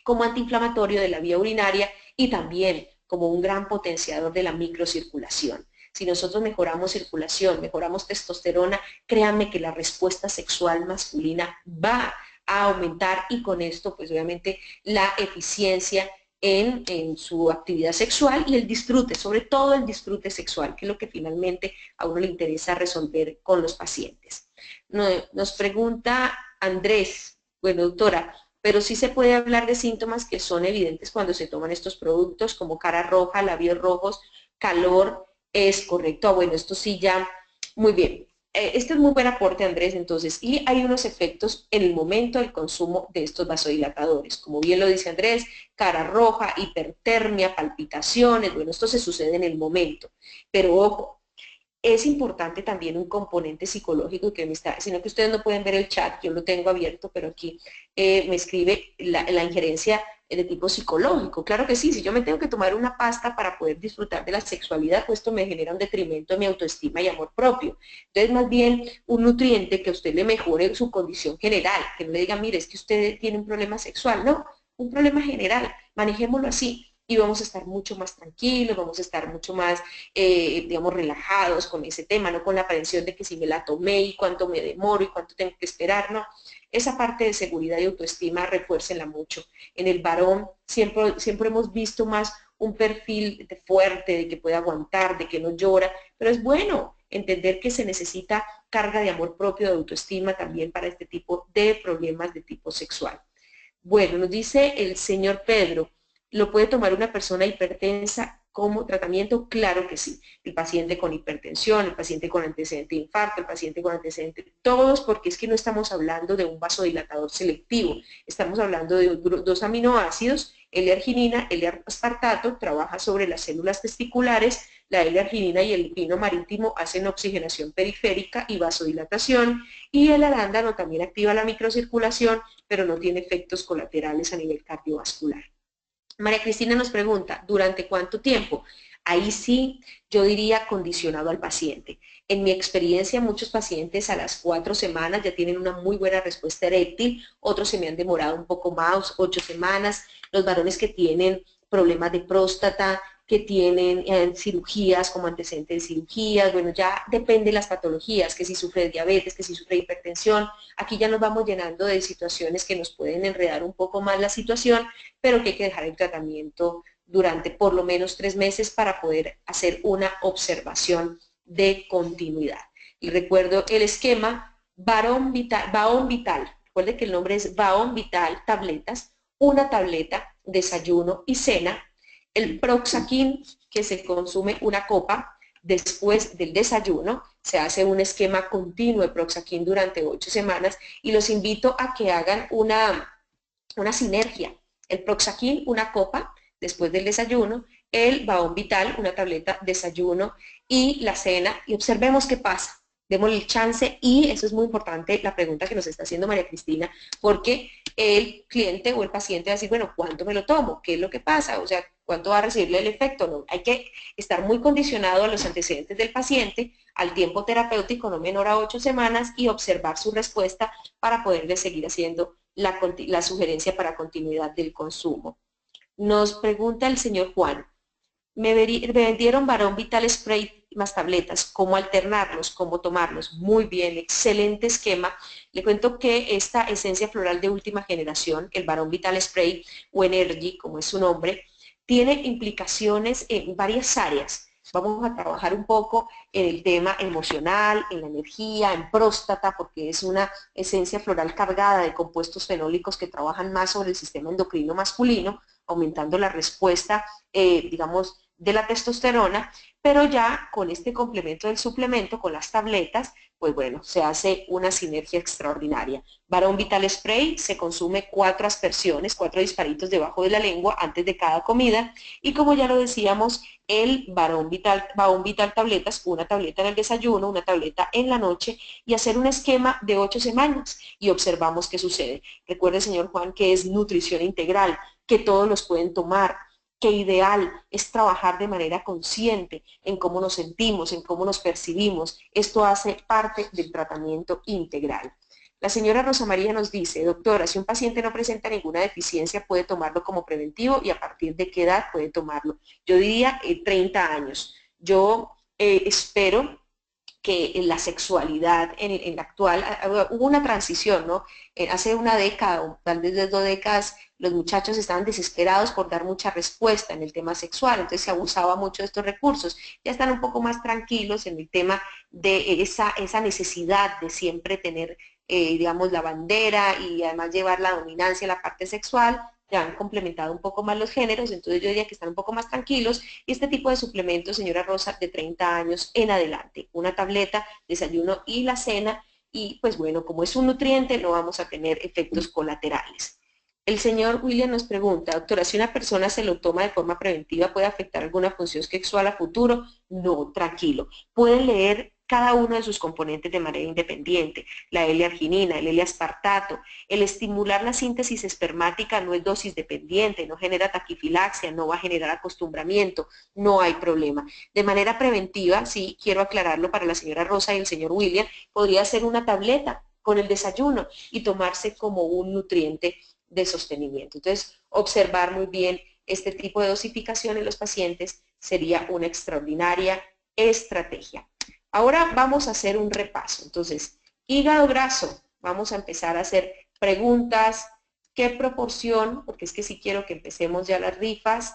como antiinflamatorio de la vía urinaria y también como un gran potenciador de la microcirculación. Si nosotros mejoramos circulación, mejoramos testosterona, créanme que la respuesta sexual masculina va a aumentar y con esto pues obviamente la eficiencia en su actividad sexual y el disfrute, sobre todo el disfrute sexual, que es lo que finalmente a uno le interesa resolver con los pacientes. Nos pregunta Andrés, bueno doctora, pero sí se puede hablar de síntomas que son evidentes cuando se toman estos productos, como cara roja, labios rojos, calor, es correcto. Ah, bueno, esto sí ya, muy bien. Este es muy buen aporte, Andrés, entonces, y hay unos efectos en el momento del consumo de estos vasodilatadores. Como bien lo dice Andrés, cara roja, hipertermia, palpitaciones, bueno, esto se sucede en el momento. Pero ojo, es importante también un componente psicológico que me está, sino que ustedes no pueden ver el chat, yo lo tengo abierto, pero aquí me escribe la injerencia de tipo psicológico. Claro que sí, si yo me tengo que tomar una pasta para poder disfrutar de la sexualidad, pues esto me genera un detrimento de mi autoestima y amor propio. Entonces, más bien, un nutriente que a usted le mejore su condición general, que no le diga, mire, es que usted tiene un problema sexual, no, un problema general, manejémoslo así y vamos a estar mucho más tranquilos, vamos a estar mucho más digamos, relajados con ese tema, no con la aprensión de que si me la tomé y cuánto me demoro y cuánto tengo que esperar, no. Esa parte de seguridad y autoestima refuércenla mucho. En el varón siempre hemos visto más un perfil fuerte, de que puede aguantar, de que no llora, pero es bueno entender que se necesita carga de amor propio, de autoestima también para este tipo de problemas de tipo sexual. Bueno, nos dice el señor Pedro, ¿lo puede tomar una persona hipertensa como tratamiento? Claro que sí. El paciente con hipertensión, el paciente con antecedente de infarto, el paciente con antecedente, todos, porque es que no estamos hablando de un vasodilatador selectivo, estamos hablando de dos aminoácidos, L-arginina, L-aspartato, trabaja sobre las células testiculares, la L-arginina y el pino marítimo hacen oxigenación periférica y vasodilatación, y el arándano también activa la microcirculación, pero no tiene efectos colaterales a nivel cardiovascular. María Cristina nos pregunta, ¿durante cuánto tiempo? Ahí sí, yo diría condicionado al paciente. En mi experiencia, muchos pacientes a las 4 semanas ya tienen una muy buena respuesta eréctil, otros se me han demorado un poco más, 8 semanas. Los varones que tienen problemas de próstata, que tienen cirugías como antecedentes de cirugías, bueno, ya depende de las patologías, que si sufre de diabetes, que si sufre de hipertensión, aquí ya nos vamos llenando de situaciones que nos pueden enredar un poco más la situación, pero que hay que dejar el tratamiento durante por lo menos 3 meses para poder hacer una observación de continuidad. Y recuerdo el esquema Baón Vital, recuerde que el nombre es Baón Vital, tabletas, una tableta, desayuno y cena, el Proxaquin, que se consume una copa después del desayuno, se hace un esquema continuo de Proxaquin durante 8 semanas y los invito a que hagan una sinergia. El Proxaquin, una copa después del desayuno, el Baón Vital, una tableta, desayuno y la cena, y observemos qué pasa. Démosle el chance, y eso es muy importante, la pregunta que nos está haciendo María Cristina, porque el cliente o el paciente va a decir, bueno, ¿cuánto me lo tomo? ¿Qué es lo que pasa? O sea, ¿cuánto va a recibirle el efecto? No, hay que estar muy condicionado a los antecedentes del paciente, al tiempo terapéutico no menor a 8 semanas y observar su respuesta para poderle seguir haciendo la sugerencia para continuidad del consumo. Nos pregunta el señor Juan, me vendieron Barón Vital Spray más tabletas, ¿cómo alternarlos? ¿Cómo tomarlos? Muy bien, excelente esquema. Le cuento que esta esencia floral de última generación, el Barón Vital Spray o Energy, como es su nombre, tiene implicaciones en varias áreas. Vamos a trabajar un poco en el tema emocional, en la energía, en próstata, porque es una esencia floral cargada de compuestos fenólicos que trabajan más sobre el sistema endocrino masculino, aumentando la respuesta, digamos, de la testosterona, pero ya con este complemento del suplemento, con las tabletas, pues bueno, se hace una sinergia extraordinaria. Barón Vital Spray se consume 4 aspersiones, 4 disparitos debajo de la lengua antes de cada comida, y como ya lo decíamos, el Baón Vital tabletas, una tableta en el desayuno, una tableta en la noche, y hacer un esquema de 8 semanas, y observamos qué sucede. Recuerde, señor Juan, que es nutrición integral. que todos los pueden tomar, que ideal es trabajar de manera consciente en cómo nos sentimos, en cómo nos percibimos. Esto hace parte del tratamiento integral. La señora Rosa María nos dice, doctora, si un paciente no presenta ninguna deficiencia, puede tomarlo como preventivo y a partir de qué edad puede tomarlo. Yo diría 30 años. Yo espero que en la sexualidad en la actual, hubo una transición, ¿no? Hace una década o tal vez de 2 décadas, los muchachos estaban desesperados por dar mucha respuesta en el tema sexual, entonces se abusaba mucho de estos recursos. Ya están un poco más tranquilos en el tema de esa necesidad de siempre tener, digamos, la bandera y además llevar la dominancia en la parte sexual. Ya han complementado un poco más los géneros, entonces yo diría que están un poco más tranquilos, y este tipo de suplementos, señora Rosa, de 30 años en adelante, una tableta, desayuno y la cena, y pues bueno, como es un nutriente, no vamos a tener efectos colaterales. El señor William nos pregunta, doctora, si una persona se lo toma de forma preventiva, ¿puede afectar alguna función sexual a futuro? No, tranquilo. Pueden leer cada uno de sus componentes de manera independiente, la L-arginina, el L-aspartato. El estimular la síntesis espermática no es dosis dependiente, no genera taquifilaxia, no va a generar acostumbramiento, no hay problema. De manera preventiva, sí, quiero aclararlo para la señora Rosa y el señor William, podría ser una tableta con el desayuno y tomarse como un nutriente de sostenimiento. Entonces, observar muy bien este tipo de dosificación en los pacientes sería una extraordinaria estrategia. Ahora vamos a hacer un repaso. Entonces, hígado graso, vamos a empezar a hacer preguntas. ¿Qué proporción? Porque es que si quiero que empecemos ya las rifas.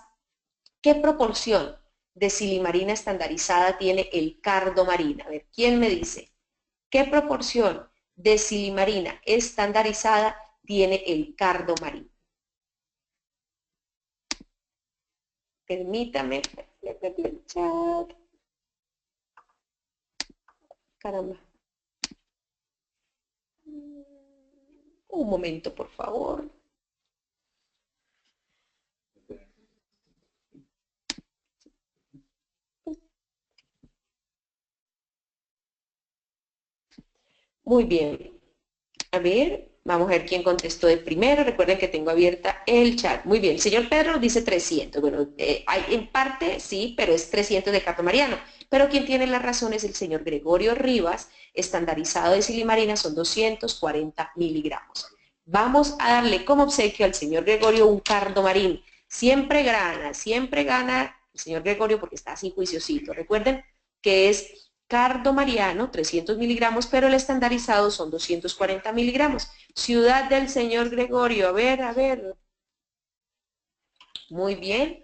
¿Qué proporción de silimarina estandarizada tiene el cardomarina? A ver, ¿quién me dice? ¿Qué proporción de silimarina estandarizada tiene el cardomarina? Permítame. Caramba. Un momento, por favor. Muy bien. A ver, vamos a ver quién contestó de primero. Recuerden que tengo abierta el chat. Muy bien, el señor Pedro dice 300. Bueno, hay en parte sí, pero es 300 de cardomariano. Pero quien tiene la razón es el señor Gregorio Rivas, estandarizado de silimarina son 240 miligramos. Vamos a darle como obsequio al señor Gregorio un cardomarín. Siempre gana el señor Gregorio porque está así juiciosito. Recuerden que es cardomariano, 300 miligramos, pero el estandarizado son 240 miligramos. Ciudad del señor Gregorio, a ver. Muy bien.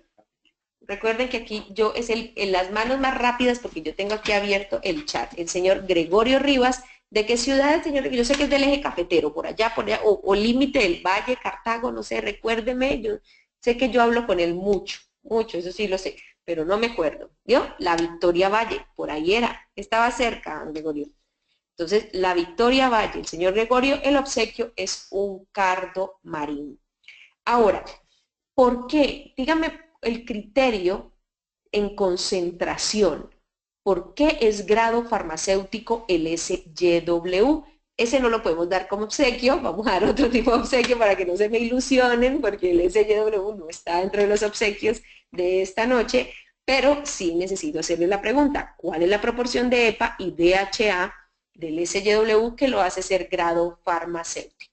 Recuerden que aquí yo es en las manos más rápidas porque yo tengo aquí abierto el chat. El señor Gregorio Rivas, ¿de qué ciudad el señor? Yo sé que es del eje cafetero, por allá, o límite del Valle, Cartago, no sé, recuérdeme, yo sé que yo hablo con él mucho, eso sí lo sé, pero no me acuerdo. ¿Vio? La Victoria Valle, por ahí era, estaba cerca, Gregorio. Entonces, la Victoria Valle, el señor Gregorio, el obsequio es un cardo marín. Ahora, ¿por qué? Dígame el criterio en concentración. ¿Por qué es grado farmacéutico el SYW? Ese no lo podemos dar como obsequio, vamos a dar otro tipo de obsequio para que no se me ilusionen, porque el SYW no está dentro de los obsequios de esta noche, pero sí necesito hacerle la pregunta, ¿cuál es la proporción de EPA y DHA del SYW que lo hace ser grado farmacéutico?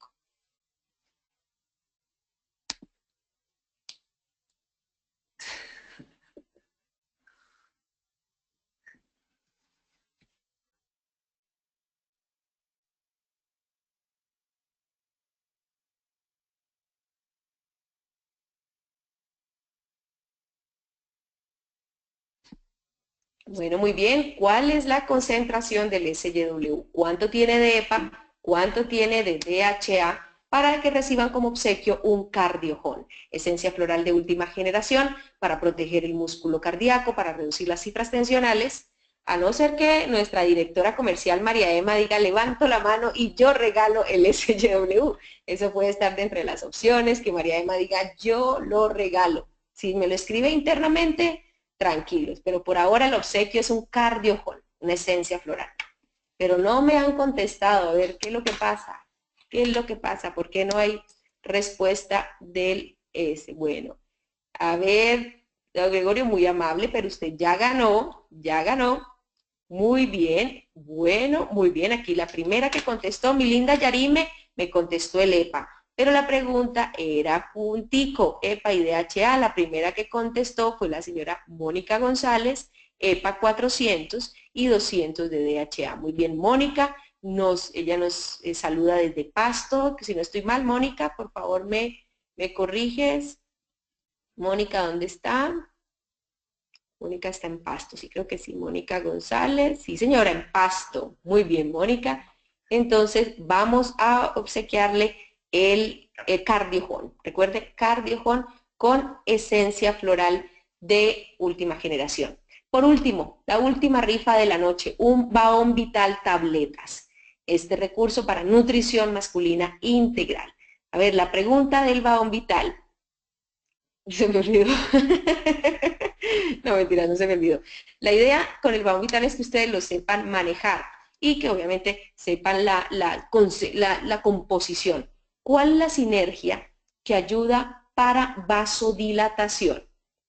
Bueno, muy bien. ¿Cuál es la concentración del SYW? ¿Cuánto tiene de EPA? ¿Cuánto tiene de DHA? Para que reciban como obsequio un cardiojón, esencia floral de última generación para proteger el músculo cardíaco, para reducir las cifras tensionales, a no ser que nuestra directora comercial María Emma diga levanto la mano y yo regalo el SYW. Eso puede estar dentro de las opciones, que María Emma diga yo lo regalo. Si me lo escribe internamente, tranquilos, pero por ahora el obsequio es un cardiojón, una esencia floral. Pero no me han contestado, a ver, ¿qué es lo que pasa? ¿Qué es lo que pasa? ¿Por qué no hay respuesta del ese. Bueno, a ver, don Gregorio, muy amable, pero usted ya ganó, ya ganó. Muy bien, bueno, muy bien. Aquí la primera que contestó, mi linda Yarime, me contestó el EPA. Pero la pregunta era puntico, EPA y DHA. La primera que contestó fue la señora Mónica González, EPA 400 y 200 de DHA. Muy bien, Mónica, ella nos saluda desde Pasto, que si no estoy mal, Mónica, por favor me corriges. Mónica, ¿dónde está? Mónica está en Pasto, sí creo que sí. Mónica González, sí señora, en Pasto. Muy bien, Mónica. Entonces vamos a obsequiarle el cardiojón. Recuerde, cardiojón con esencia floral de última generación. Por último, la última rifa de la noche, un Baón Vital tabletas. Este recurso para nutrición masculina integral. A ver, la pregunta del Baón Vital. Se me olvidó. No, mentira, no se me olvidó. La idea con el Baón Vital es que ustedes lo sepan manejar y que obviamente sepan la composición. ¿Cuál es la sinergia que ayuda para vasodilatación?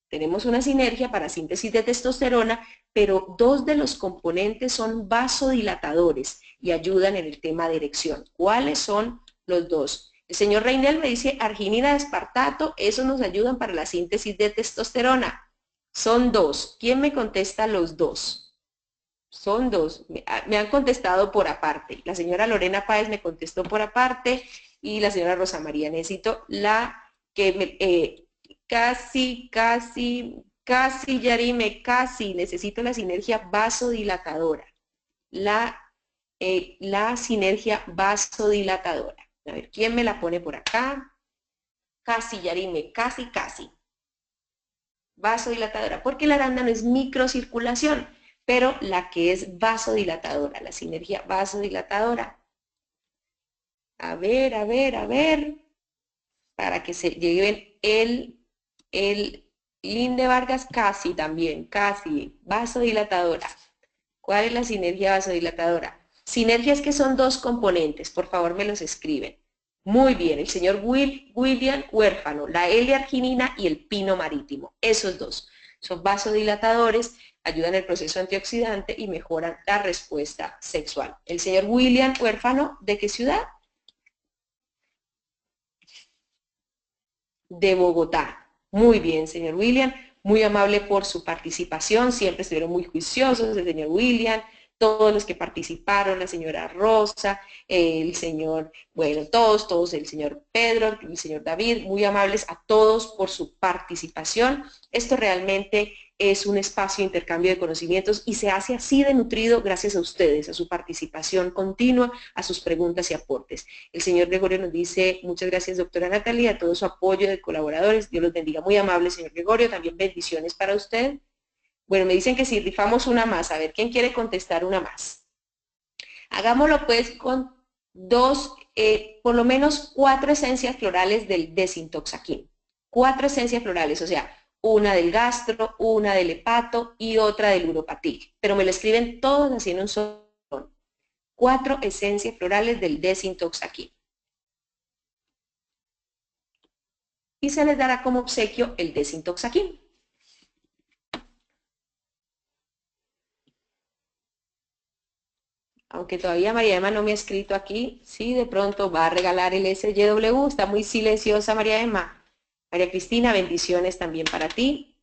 Tenemos una sinergia para síntesis de testosterona, pero dos de los componentes son vasodilatadores y ayudan en el tema de erección. ¿Cuáles son los dos? El señor Reinel me dice arginina de aspartato, esos nos ayudan para la síntesis de testosterona. Son dos. ¿Quién me contesta los dos? Son dos. Me han contestado por aparte. La señora Lorena Páez me contestó por aparte y la señora Rosa María. Necesito la que me... casi, Yarime, casi. Necesito la sinergia vasodilatadora. La sinergia vasodilatadora. A ver, ¿quién me la pone por acá? Casi, Yarime, casi. Vasodilatadora, porque la arándano es microcirculación, pero la que es vasodilatadora, la sinergia vasodilatadora. A ver, para que se lleven el Linde Vargas, casi también, casi, vasodilatadora. ¿Cuál es la sinergia vasodilatadora? Sinergias que son dos componentes, por favor me los escriben. Muy bien, el señor William Huérfano, la L-arginina y el pino marítimo. Esos dos son vasodilatadores, ayudan el proceso antioxidante y mejoran la respuesta sexual. El señor William Huérfano, ¿de qué ciudad? De Bogotá. Muy bien, señor William. Muy amable por su participación. Siempre estuvieron muy juiciosos, el señor William, todos los que participaron, la señora Rosa, el señor, bueno, todos, el señor Pedro, el señor David, muy amables a todos por su participación. Esto realmente es un espacio de intercambio de conocimientos y se hace así de nutrido gracias a ustedes, a su participación continua, a sus preguntas y aportes. El señor Gregorio nos dice, muchas gracias doctora Natalia, a todo su apoyo de colaboradores, Dios los bendiga, muy amable señor Gregorio, también bendiciones para usted. Bueno, me dicen que si rifamos una más, a ver, ¿quién quiere contestar una más? Hagámoslo pues con dos, por lo menos 4 esencias florales del desintoxaquín. 4 esencias florales, o sea, una del gastro, una del hepato y otra del uropatil. Pero me lo escriben todos así en un solo. 4 esencias florales del desintoxaquín. Y se les dará como obsequio el desintoxaquín. Aunque todavía María Emma no me ha escrito aquí, sí, de pronto va a regalar el SYW, está muy silenciosa María Emma. María Cristina, bendiciones también para ti.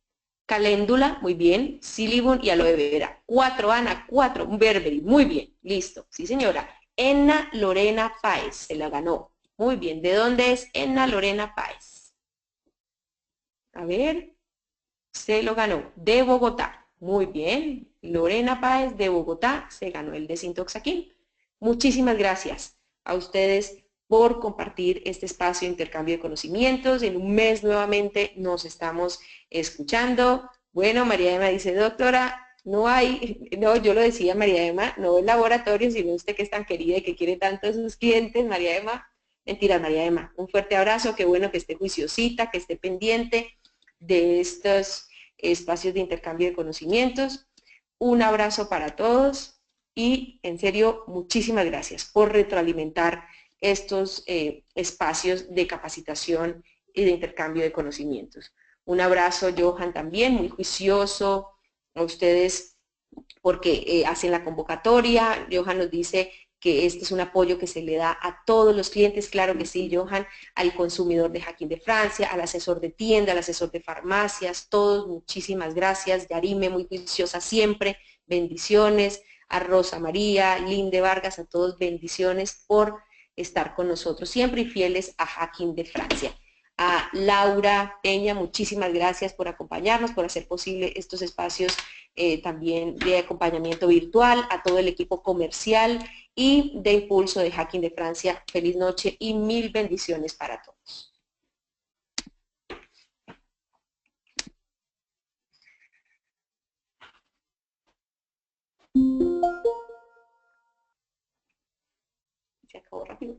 Caléndula, muy bien. Silibun y aloe vera. 4, Ana, 4. Berbery, muy bien. Listo. Sí, señora. Enna Lorena Páez, se la ganó. Muy bien. ¿De dónde es Enna Lorena Páez? A ver. Se lo ganó. De Bogotá. Muy bien. Lorena Páez de Bogotá se ganó el desintoxaquín. Muchísimas gracias a ustedes por compartir este espacio de intercambio de conocimientos. En un mes nuevamente nos estamos escuchando. Bueno, María Emma dice, doctora, no hay, no, yo lo decía María Emma, no el laboratorio, sino usted que es tan querida y que quiere tanto a sus clientes, María Emma. Mentira, María Emma. Un fuerte abrazo, qué bueno que esté juiciosita, que esté pendiente de estos espacios de intercambio de conocimientos. Un abrazo para todos y en serio, muchísimas gracias por retroalimentar estos espacios de capacitación y de intercambio de conocimientos. Un abrazo, Johan, también, muy juicioso, a ustedes porque hacen la convocatoria. Johan nos dice que este es un apoyo que se le da a todos los clientes, claro que sí, Johan, al consumidor de Hacking de Francia, al asesor de tienda, al asesor de farmacias, todos, muchísimas gracias. Yarime, muy juiciosa siempre, bendiciones. A Rosa María, Linde Vargas, a todos bendiciones por estar con nosotros siempre y fieles a Hacking de Francia. A Laura Peña, muchísimas gracias por acompañarnos, por hacer posible estos espacios también de acompañamiento virtual, a todo el equipo comercial y de impulso de Hacking de Francia. Feliz noche y mil bendiciones para todos. Se acabó rápido.